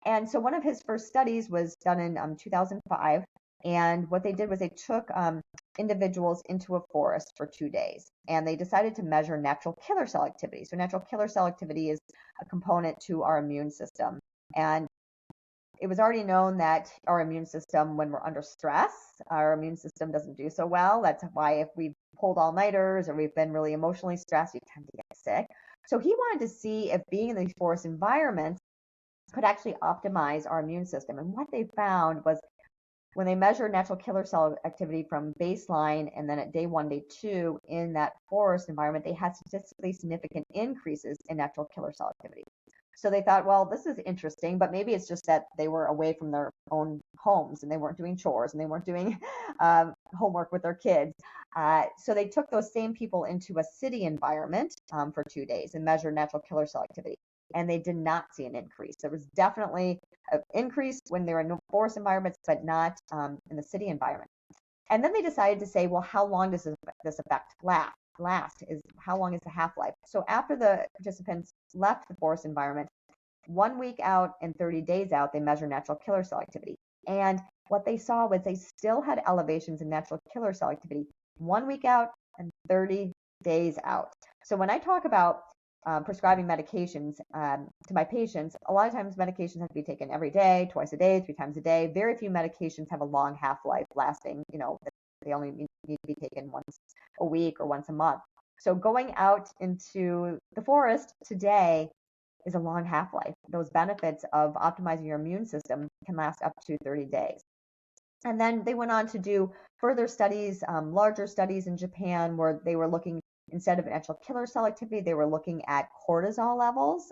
Speaker 2: And so one of his first studies was done in 2005. And what they did was they took individuals into a forest for 2 days, and they decided to measure natural killer cell activity. So natural killer cell activity is a component to our immune system. And it was already known that our immune system, when we're under stress, our immune system doesn't do so well. That's why if we've pulled all-nighters or we've been really emotionally stressed, we tend to get sick. So he wanted to see if being in these forest environments could actually optimize our immune system. And what they found was when they measured natural killer cell activity from baseline and then at day 1, day 2 in that forest environment, they had statistically significant increases in natural killer cell activity. So they thought, well, this is interesting, but maybe it's just that they were away from their own homes and they weren't doing chores and they weren't doing homework with their kids. So they took those same people into a city environment for 2 days and measured natural killer cell activity. And they did not see an increase. There was definitely an increase when they were in forest environments, but not in the city environment. And then they decided to say, well, how long does this effect last? Is how long is the half-life? So after the participants left the forest environment, 1 week out and 30 days out, they measured natural killer cell activity. And what they saw was they still had elevations in natural killer cell activity 1 week out and 30 days out. So when I talk about prescribing medications to my patients, a lot of times medications have to be taken every day, twice a day, 3 times a day. Very few medications have a long half-life lasting, they only need to be taken once a week or once a month. So going out into the forest today is a long half-life. Those benefits of optimizing your immune system can last up to 30 days. And then they went on to do further studies, larger studies in Japan, where they were looking, instead of natural killer cell activity, they were looking at cortisol levels,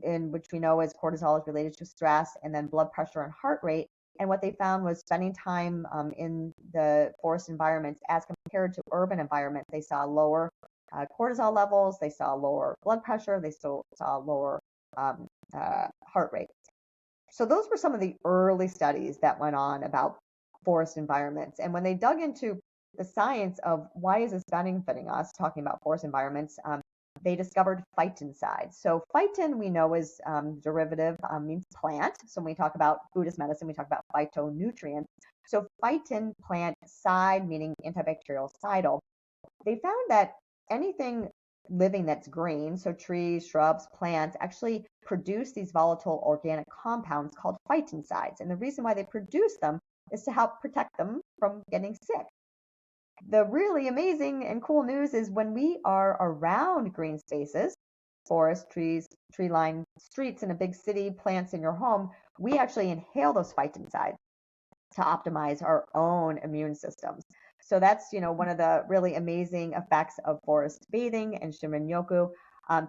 Speaker 2: in which we know as cortisol is related to stress, and then blood pressure and heart rate. And what they found was spending time in the forest environments as compared to urban environments, they saw lower cortisol levels, they saw lower blood pressure, they still saw lower heart rate. So those were some of the early studies that went on about forest environments. And when they dug into the science of why is this benefiting us, talking about forest environments, they discovered phytoncides. So phyton we know is derivative, means plant. So when we talk about Buddhist medicine, we talk about phytonutrients. So phyton, plant, side, meaning antibactericidal. They found that anything living that's green, so trees, shrubs, plants, actually produce these volatile organic compounds called phytoncides. And the reason why they produce them is to help protect them from getting sick. The really amazing and cool news is when we are around green spaces, forests, trees, tree-lined streets in a big city, plants in your home, we actually inhale those phytoncides to optimize our own immune systems. So that's, one of the really amazing effects of forest bathing and Shinrin-yoku.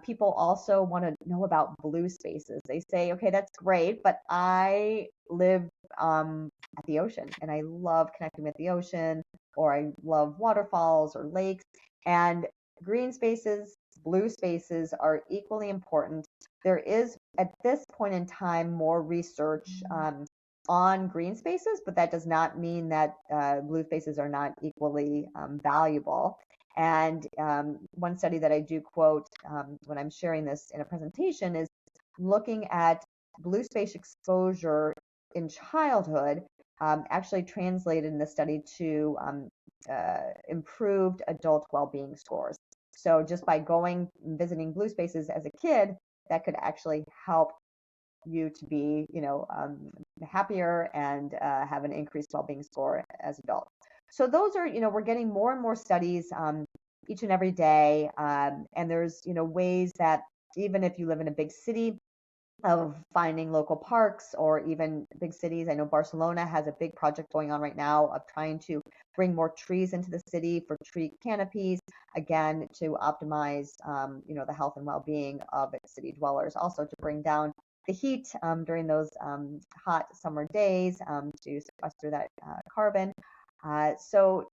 Speaker 2: People also want to know about blue spaces. They say, okay, that's great, but I live at the ocean and I love connecting with the ocean, or I love waterfalls or lakes. And green spaces, blue spaces are equally important. There is, at this point in time, more research on green spaces, but that does not mean that blue spaces are not equally valuable. And one study that I do quote when I'm sharing this in a presentation is looking at blue space exposure in childhood actually translated in the study to improved adult well-being scores. So just by going and visiting blue spaces as a kid, that could actually help you to be, happier and have an increased well-being score as adults. So those are, we're getting more and more studies each and every day, and there's, ways that even if you live in a big city, of finding local parks or even big cities. I know Barcelona has a big project going on right now of trying to bring more trees into the city for tree canopies, again, to optimize, the health and well-being of its city dwellers, also to bring down the heat during those hot summer days to sequester that carbon. So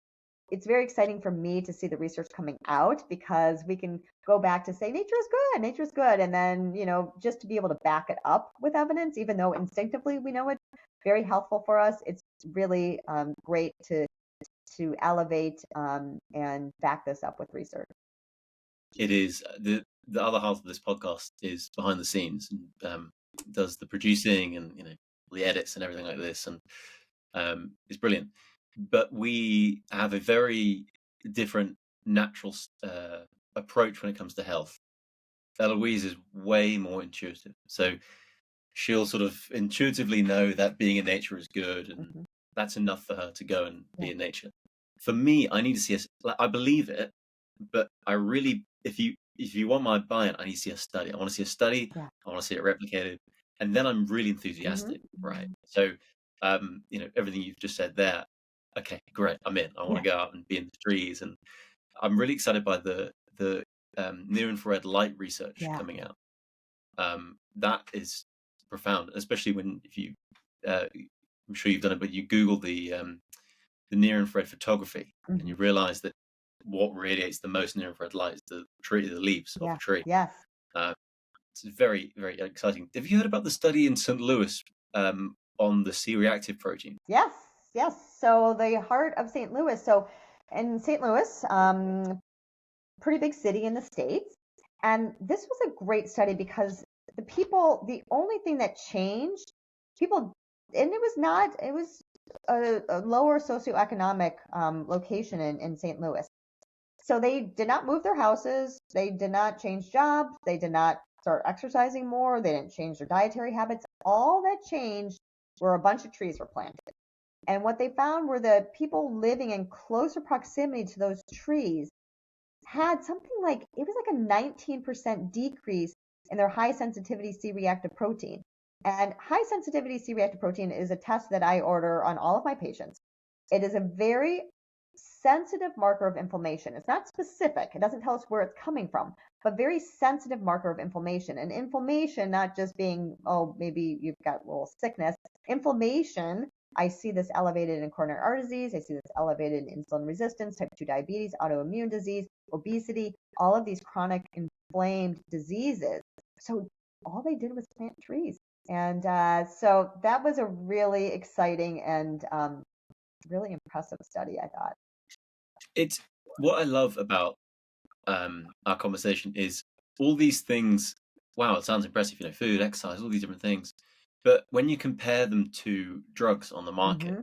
Speaker 2: it's very exciting for me to see the research coming out because we can go back to say nature is good, and then just to be able to back it up with evidence, even though instinctively we know it's very helpful for us. It's really great to elevate and back this up with research.
Speaker 1: It is the other half of this podcast is behind the scenes and does the producing and the edits and everything like this, and it's brilliant. But we have a very different natural approach when it comes to health. Eloise is way more intuitive, so she'll sort of intuitively know that being in nature is good, and that's enough for her to go and be in nature. For me, I need to see I believe it, but I really, if you want my buy-in, I need to see a study. I want to see a study.
Speaker 2: Yeah.
Speaker 1: I want to see it replicated, and then I'm really enthusiastic, right? So, everything you've just said there. Okay, great. I'm in. I want to go out and be in the trees, and I'm really excited by the near-infrared light research coming out. That is profound, especially if you, I'm sure you've done it, but you Google the near-infrared photography, and you realize that what radiates the most near-infrared light is the leaves of a tree.
Speaker 2: Yes.
Speaker 1: It's very, very exciting. Have you heard about the study in St. Louis on the C-reactive protein?
Speaker 2: Yes. So the heart of St. Louis. So in St. Louis, pretty big city in the States. And this was a great study because the only thing that changed, and it was a lower socioeconomic location in St. Louis. So they did not move their houses. They did not change jobs. They did not start exercising more. They didn't change their dietary habits. All that changed were a bunch of trees were planted. And what they found were the people living in closer proximity to those trees had something like, it was like a 19% decrease in their high sensitivity C-reactive protein. And high sensitivity C-reactive protein is a test that I order on all of my patients. It is a very sensitive marker of inflammation. It's not specific. It doesn't tell us where it's coming from, but very sensitive marker of inflammation. And inflammation, not just being, maybe you've got a little sickness. Inflammation, I see this elevated in coronary artery disease. I see this elevated in insulin resistance, type 2 diabetes, autoimmune disease. obesity, all of these chronic inflamed diseases. So all they did was plant trees. And so that was a really exciting and really impressive study, I thought.
Speaker 1: It's what I love about our conversation is all these things. Wow, it sounds impressive, food, exercise, all these different things. But when you compare them to drugs on the market,
Speaker 2: Mm-hmm.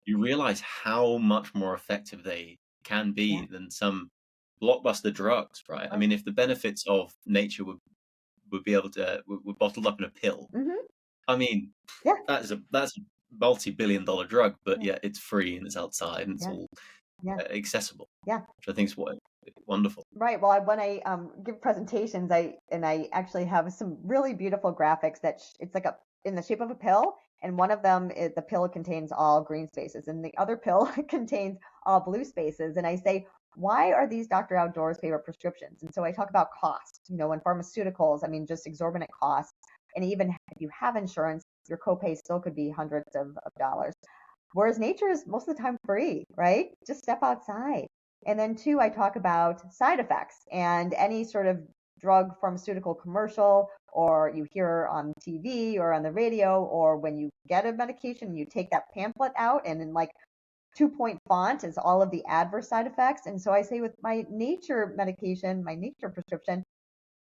Speaker 1: you realize how much more effective they can
Speaker 2: Yeah,
Speaker 1: be than some blockbuster drugs, right? I
Speaker 2: right.
Speaker 1: mean, if the benefits of nature would be able to were bottled up in a pill,
Speaker 2: Mm-hmm.
Speaker 1: I mean,
Speaker 2: Yeah,
Speaker 1: that's a multi-billion-dollar drug, but
Speaker 2: yeah,
Speaker 1: yeah, it's free and it's outside and it's
Speaker 2: yeah,
Speaker 1: all
Speaker 2: yeah,
Speaker 1: accessible,
Speaker 2: yeah.
Speaker 1: which I think is what wonderful.
Speaker 2: Right. Well, when I give presentations, I actually have some really beautiful graphics that it's like a in the shape of a pill, and one of them the pill contains all green spaces, and the other pill contains all blue spaces. And I say, why are these Dr. Outdoors favorite prescriptions? And so I talk about cost, and pharmaceuticals, I mean, just exorbitant costs, and even if you have insurance, your copay still could be hundreds of dollars. Whereas nature is most of the time free, right? Just step outside. And then two, I talk about side effects and any sort of drug pharmaceutical commercial or you hear on TV or on the radio or when you get a medication, you take that pamphlet out and in like 2-point font is all of the adverse side effects. And so I say with my nature medication, my nature prescription,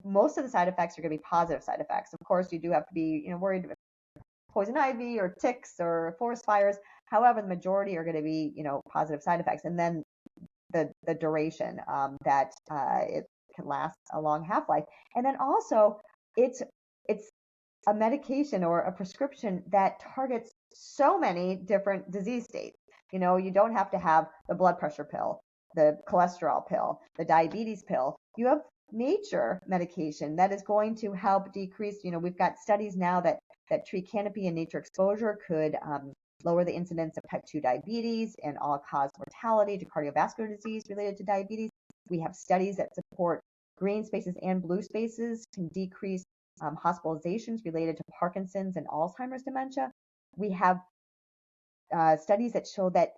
Speaker 2: most of the side effects are going to be positive side effects. Of course, you do have to be, worried about poison ivy or ticks or forest fires. However, the majority are going to be, positive side effects. And then the duration that it can last a long half life, and then also it's a medication or a prescription that targets so many different disease states. You don't have to have the blood pressure pill, the cholesterol pill, the diabetes pill. You have nature medication that is going to help decrease. We've got studies now that tree canopy and nature exposure could lower the incidence of type 2 diabetes and all-cause mortality to cardiovascular disease related to diabetes. We have studies that support green spaces and blue spaces can decrease hospitalizations related to Parkinson's and Alzheimer's dementia. We have studies that show that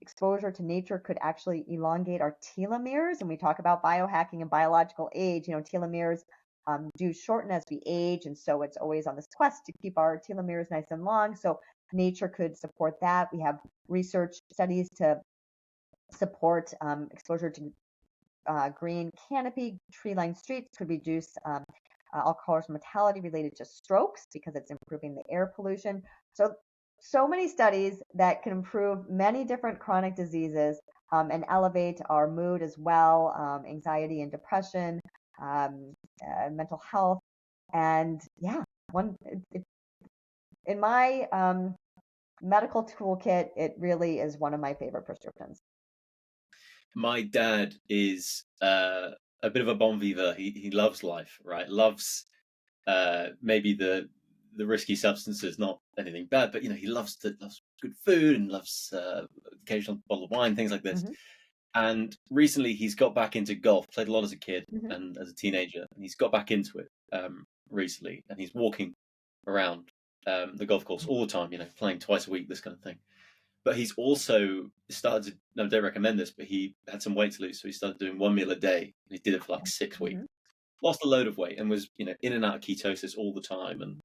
Speaker 2: exposure to nature could actually elongate our telomeres. And we talk about biohacking and biological age. Telomeres do shorten as we age. And so it's always on this quest to keep our telomeres nice and long. So nature could support that. We have research studies to support exposure to green canopy, tree-lined streets could reduce all-cause mortality related to strokes because it's improving the air pollution. So many studies that can improve many different chronic diseases and elevate our mood as well, anxiety and depression, mental health, and yeah, in my medical toolkit, it really is one of my favorite prescriptions.
Speaker 1: My dad is a bit of a bon vivant. He loves life, right? Loves maybe the risky substances, not anything bad, but he loves good food and loves occasional bottle of wine, things like this.
Speaker 2: Mm-hmm.
Speaker 1: And recently, he's got back into golf. Played a lot as a kid
Speaker 2: Mm-hmm.
Speaker 1: and as a teenager, and he's got back into it recently. And he's walking around the golf course all the time, playing twice a week, this kind of thing. But he's also started to, no, I don't recommend this, but he had some weight to lose. So he started doing one meal a day. And he did it for like 6 weeks.
Speaker 2: Mm-hmm.
Speaker 1: Lost a load of weight and was, in and out of ketosis all the time.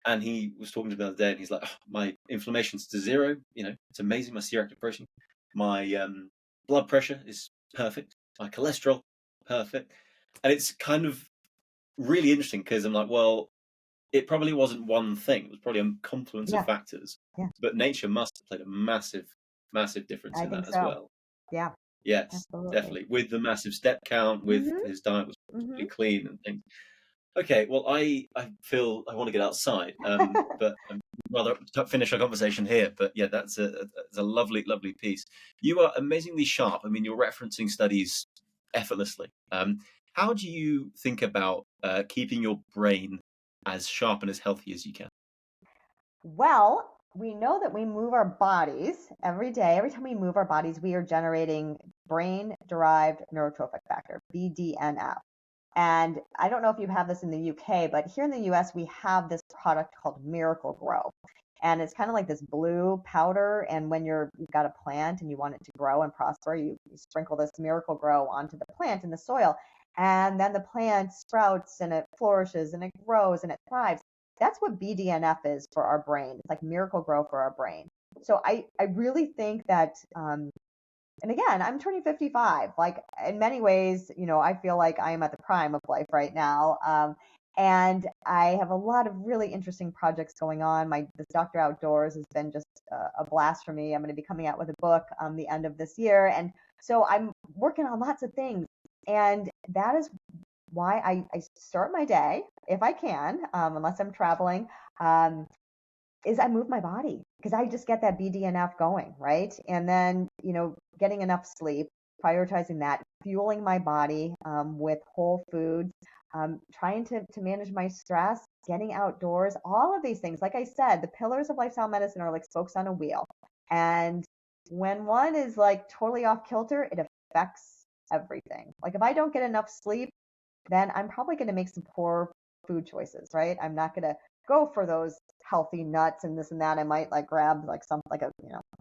Speaker 1: And he was talking to me the other day and he's like, oh, my inflammation's to zero. It's amazing. My C-reactive protein. My blood pressure is perfect. My cholesterol, perfect. And it's kind of really interesting because I'm like, well, it probably wasn't one thing. It was probably a confluence of
Speaker 2: Yeah,
Speaker 1: factors.
Speaker 2: yeah,
Speaker 1: But nature must have played a massive, massive difference
Speaker 2: I
Speaker 1: in
Speaker 2: think
Speaker 1: that as
Speaker 2: so.
Speaker 1: well.
Speaker 2: Yeah,
Speaker 1: Yes,
Speaker 2: absolutely.
Speaker 1: definitely. With the massive step count, with
Speaker 2: Mm-hmm.
Speaker 1: his diet was
Speaker 2: Mm-hmm.
Speaker 1: really clean and things. Okay, well, I feel I want to get outside, but rather finish our conversation here. But yeah, that's a lovely, lovely piece. You are amazingly sharp. I mean, you're referencing studies effortlessly. How do you think about keeping your brain as sharp and as healthy as you can?
Speaker 2: Well, we know that we move our bodies every day. Every time we move our bodies, we are generating brain-derived neurotrophic factor, BDNF. And I don't know if you have this in the UK, but here in the US, we have this product called Miracle Grow. And it's kind of like this blue powder. And when you've got a plant and you want it to grow and prosper, you sprinkle this Miracle Grow onto the plant in the soil. And then the plant sprouts and it flourishes and it grows and it thrives. That's what BDNF is for our brain. It's like Miracle Grow for our brain. So I really think that, and again, I'm turning 55. Like in many ways, I feel like I am at the prime of life right now. And I have a lot of really interesting projects going on. This Doctor Outdoors has been just a blast for me. I'm going to be coming out with a book the end of this year. And so I'm working on lots of things. And that is why I start my day, if I can, unless I'm traveling, is I move my body because I just get that BDNF going, right? And then, getting enough sleep, prioritizing that, fueling my body with whole foods, trying to manage my stress, getting outdoors, all of these things. Like I said, the pillars of lifestyle medicine are like spokes on a wheel. And when one is like totally off kilter, it affects everything. Like if I don't get enough sleep, then I'm probably going to make some poor food choices, right? I'm not going to go for those healthy nuts and this and that. I might like grab like a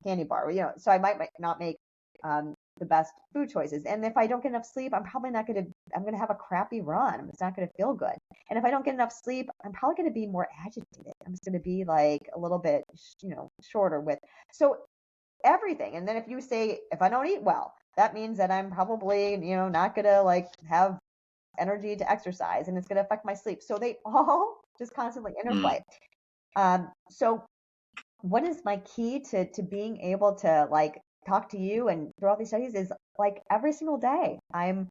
Speaker 2: candy bar, so I might not make the best food choices. And if I don't get enough sleep, I'm going to have a crappy run. It's not going to feel good. And if I don't get enough sleep, I'm probably going to be more agitated. I'm just going to be like a little bit, shorter with. So everything. And then if you say, if I don't eat well, that means that I'm probably, not going to like have energy to exercise, and it's going to affect my sleep. So they all just constantly interplay. So what is my key to being able to like talk to you and through all these studies is like every single day I'm,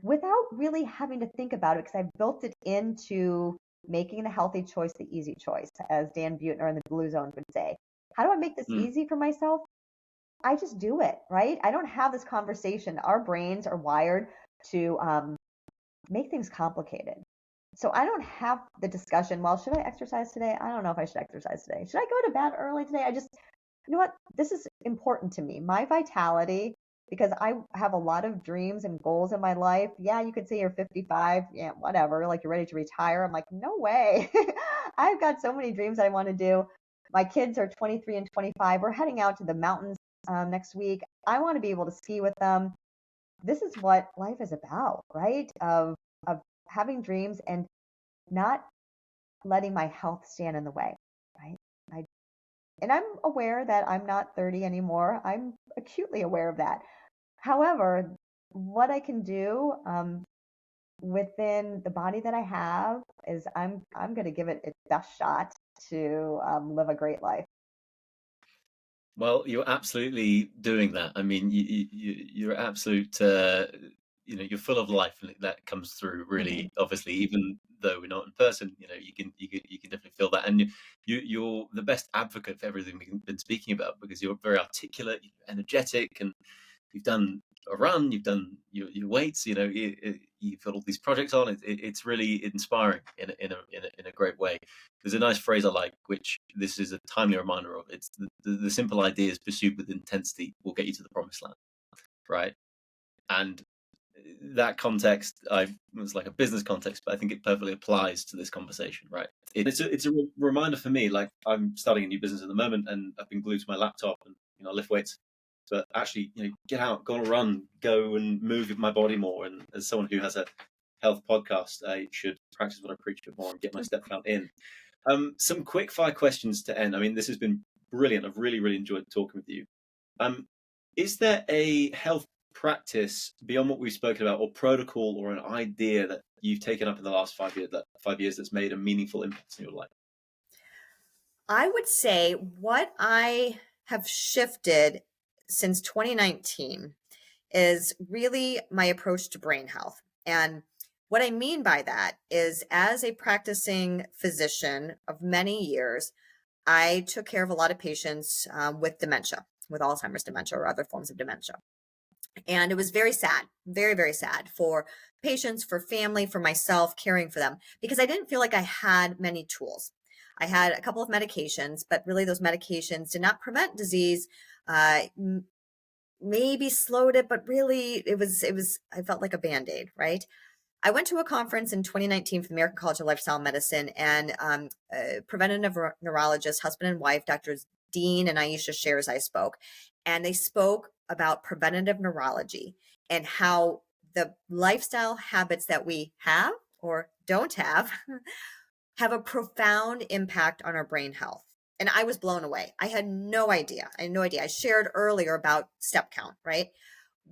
Speaker 2: without really having to think about it, because I've built it into making the healthy choice the easy choice, as Dan Buettner in the Blue Zone would say. How do I make this easy for myself? I just do it, right? I don't have this conversation. Our brains are wired to make things complicated. So I don't have the discussion, well, should I exercise today? I don't know if I should exercise today. Should I go to bed early today? You know what? This is important to me. My vitality, because I have a lot of dreams and goals in my life. Yeah, you could say you're 55, yeah, whatever, like you're ready to retire. I'm like, no way. I've got so many dreams I want to do. My kids are 23 and 25. We're heading out to the mountains next week. I want to be able to ski with them. This is what life is about, right? Of having dreams and not letting my health stand in the way, right? And I'm aware that I'm not 30 anymore. I'm acutely aware of that. However, what I can do within the body that I have is I'm going to give it its best shot to live a great life.
Speaker 1: Well, you're absolutely doing that. I mean, you're absolute. You're full of life, and that comes through really obviously. Even though we're not in person, you can definitely feel that. And you're the best advocate for everything we've been speaking about because you're very articulate, you're energetic, and you've done a run, you've done your weights. You've got all these projects on. It's really inspiring in a great way. There's a nice phrase I like, which this is a timely reminder of. It's the simple ideas pursued with intensity will get you to the promised land, right? And that context, it's like a business context, but I think it perfectly applies to this conversation, right? It's a reminder for me. Like I'm starting a new business at the moment, and I've been glued to my laptop, and I lift weights. But actually, get out, go on a run, go and move my body more. And as someone who has a health podcast, I should practice what I preach a bit more and get my step count in. Some quick fire questions to end. I mean, this has been brilliant. I've really, really enjoyed talking with you. Is there a health practice beyond what we've spoken about, or protocol, or an idea that you've taken up in the last 5 years that's made a meaningful impact in your life?
Speaker 3: I would say what I have shifted since 2019 is really my approach to brain health. And what I mean by that is, as a practicing physician of many years, I took care of a lot of patients with dementia, with Alzheimer's dementia or other forms of dementia. And it was very sad, very, very sad for patients, for family, for myself, caring for them, because I didn't feel like I had many tools. I had a couple of medications, but really those medications did not prevent disease, maybe slowed it, but really it was, I felt like a Band-Aid, right? I went to a conference in 2019 for the American College of Lifestyle Medicine, and preventative neurologist, husband and wife, Drs. Dean and Aisha Shares, I spoke, and they spoke about preventative neurology and how the lifestyle habits that we have or don't have a profound impact on our brain health. And I was blown away. I had no idea. I shared earlier about step count, right?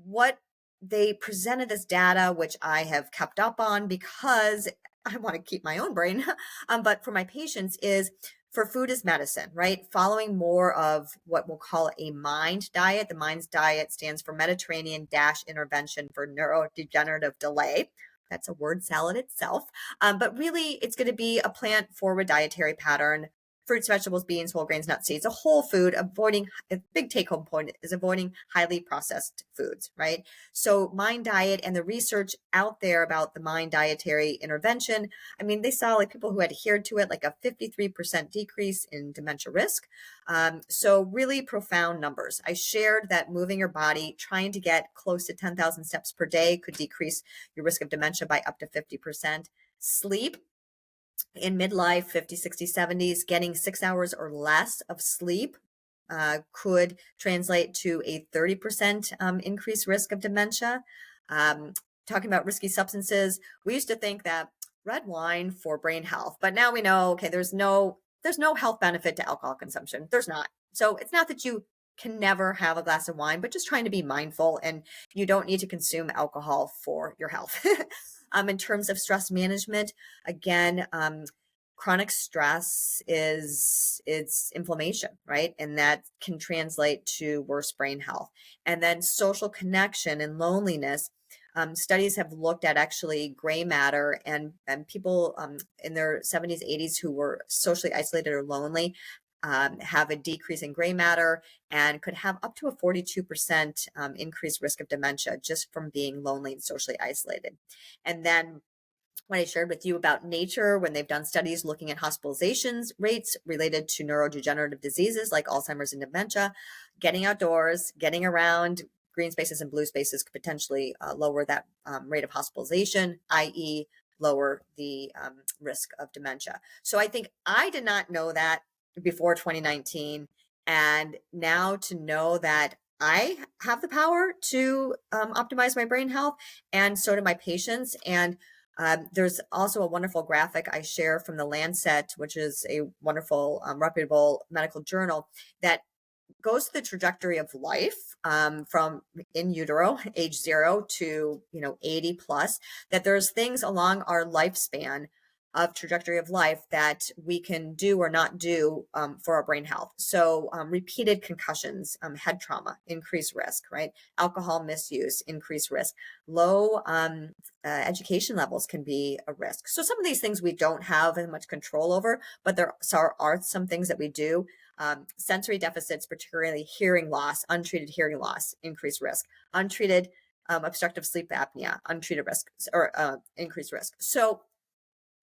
Speaker 3: What they presented this data, which I have kept up on because I want to keep my own brain, but for my patients is for food is medicine, right? Following more of what we'll call a MIND diet. The MIND diet stands for Mediterranean Dash Intervention for Neurodegenerative Delay. That's a word salad itself. But really, it's going to be a plant forward dietary pattern: fruits, vegetables, beans, whole grains, nuts, seeds, a whole food, avoiding a big take home point is avoiding highly processed foods, right? So Mind Diet and the research out there about the Mind dietary intervention, I mean, they saw like people who had adhered to it, like a 53% decrease in dementia risk. So really profound numbers. I shared that moving your body, trying to get close to 10,000 steps per day could decrease your risk of dementia by up to 50%. Sleep, in midlife, 50, 60, 70s, getting 6 hours or less of sleep could translate to a 30% increased risk of dementia. Talking about risky substances, we used to think that red wine for brain health, but now we know, okay, there's no health benefit to alcohol consumption. There's not. So it's not that you can never have a glass of wine, but just trying to be mindful, and you don't need to consume alcohol for your health. In terms of stress management, again, chronic stress is inflammation, right? And that can translate to worse brain health. And then social connection and loneliness. Studies have looked at actually gray matter, and people in their 70s, 80s who were socially isolated or lonely have a decrease in gray matter and could have up to a 42% increased risk of dementia just from being lonely and socially isolated. And then what I shared with you about nature, when they've done studies looking at hospitalizations rates related to neurodegenerative diseases like Alzheimer's and dementia, getting outdoors, getting around green spaces and blue spaces could potentially lower that rate of hospitalization, i.e. lower the risk of dementia. So I think I did not know that before 2019. And now to know that I have the power to optimize my brain health, and so do my patients. And there's also a wonderful graphic I share from the Lancet, which is a wonderful, reputable medical journal, that goes to the trajectory of life from in utero, age 0 to 80 plus, that there's things along our lifespan of trajectory of life that we can do or not do for our brain health. So repeated concussions, head trauma, increased risk, right? Alcohol misuse, increased risk. Low education levels can be a risk. So some of these things we don't have as much control over, but there are some things that we do. Sensory deficits, particularly hearing loss, untreated hearing loss, increased risk. Untreated obstructive sleep apnea, untreated risk or increased risk. So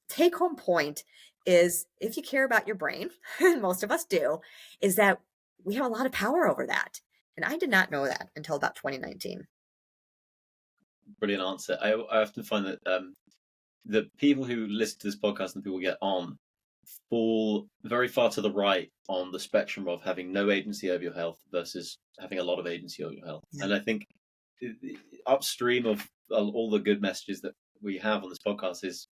Speaker 3: take home point is, if you care about your brain, and most of us do, is that we have a lot of power over that. And I did not know that until about 2019.
Speaker 1: Brilliant answer. I often find that the people who listen to this podcast and people get on fall very far to the right on the spectrum of having no agency over your health versus having a lot of agency over your health. Yeah. And I think upstream of all the good messages that we have on this podcast is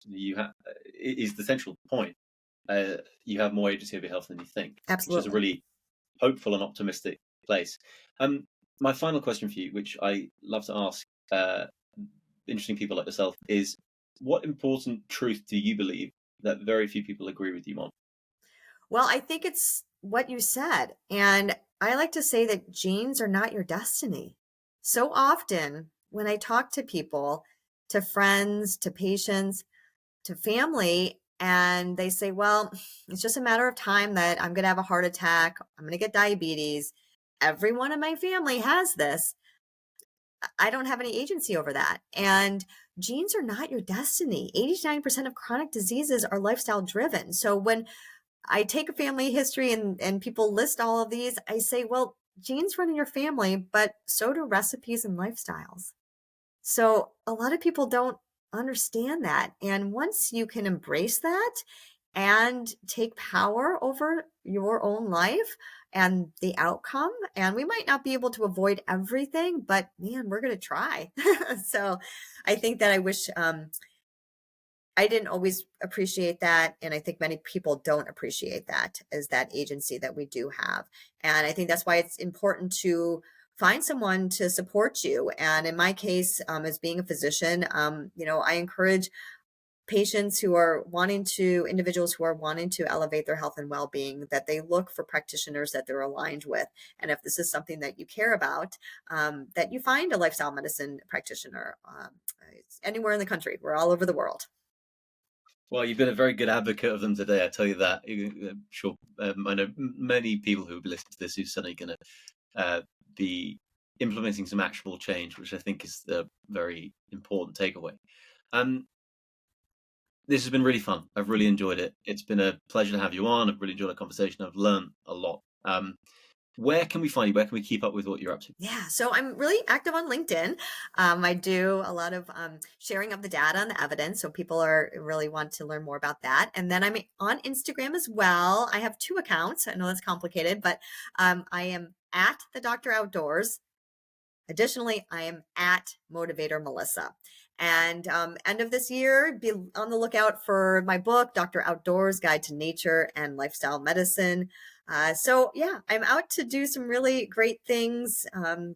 Speaker 1: the central point. You have more agency over your health than you think.
Speaker 3: Absolutely.
Speaker 1: Which is a really hopeful and optimistic place. My final question for you, which I love to ask interesting people like yourself, is what important truth do you believe that very few people agree with you on?
Speaker 3: Well, I think it's what you said. And I like to say that genes are not your destiny. So often when I talk to people, to friends, to patients, to family, and they say, well, it's just a matter of time that I'm going to have a heart attack. I'm going to get diabetes. Everyone in my family has this. I don't have any agency over that. And genes are not your destiny. 89% of chronic diseases are lifestyle driven. So when I take a family history and people list all of these, I say, well, genes run in your family, but so do recipes and lifestyles. So a lot of people don't understand that. And once you can embrace that and take power over your own life and the outcome, and we might not be able to avoid everything, but man, we're going to try. So I think that I wish I didn't always appreciate that. And I think many people don't appreciate that as that agency that we do have. And I think that's why it's important to find someone to support you. And in my case, as being a physician, I encourage patients who are individuals who are wanting to elevate their health and well-being, that they look for practitioners that they're aligned with. And if this is something that you care about, that you find a lifestyle medicine practitioner. It's anywhere in the country. We're all over the world.
Speaker 1: Well, you've been a very good advocate of them today, I tell you that. I'm sure I know many people who will be listening to this who are suddenly going to be implementing some actionable change, which I think is a very important takeaway. This has been really fun. I've really enjoyed it. It's been a pleasure to have you on. I've really enjoyed the conversation. I've learned a lot. Where can we find you? Where can we keep up with what you're up to?
Speaker 3: Yeah, so I'm really active on LinkedIn. I do a lot of sharing of the data and the evidence, so people really want to learn more about that. And then I'm on Instagram as well. I have 2 accounts. I know that's complicated, but I am at the Dr. Outdoors. Additionally, I am at Motivator Melissa. And end of this year, be on the lookout for my book, Dr. Outdoors Guide to Nature and Lifestyle Medicine. So yeah, I'm out to do some really great things,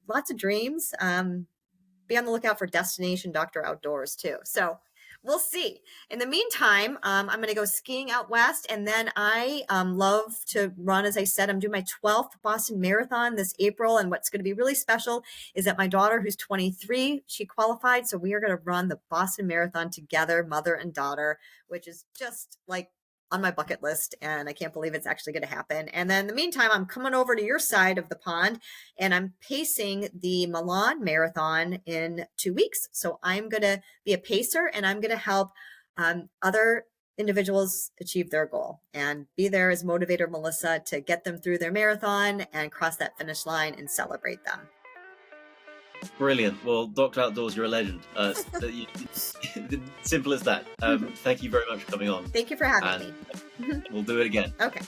Speaker 3: lots of dreams. Be on the lookout for Destination Dr. Outdoors too. So we'll see. In the meantime, I'm going to go skiing out west, and then I love to run. As I said, I'm doing my 12th Boston Marathon this April, and what's going to be really special is that my daughter, who's 23, she qualified, so we are going to run the Boston Marathon together, mother and daughter, which is just like on my bucket list, and I can't believe it's actually going to happen. And then in the meantime, I'm coming over to your side of the pond, and I'm pacing the Milan Marathon in 2 weeks. So I'm going to be a pacer, and I'm going to help other individuals achieve their goal and be there as Motivator Melissa to get them through their marathon and cross that finish line and celebrate them.
Speaker 1: Brilliant. Well, Dr. Outdoors, you're a legend. Simple as that. Thank you very much for coming on.
Speaker 3: Thank you for having me.
Speaker 1: We'll do it again.
Speaker 3: Okay.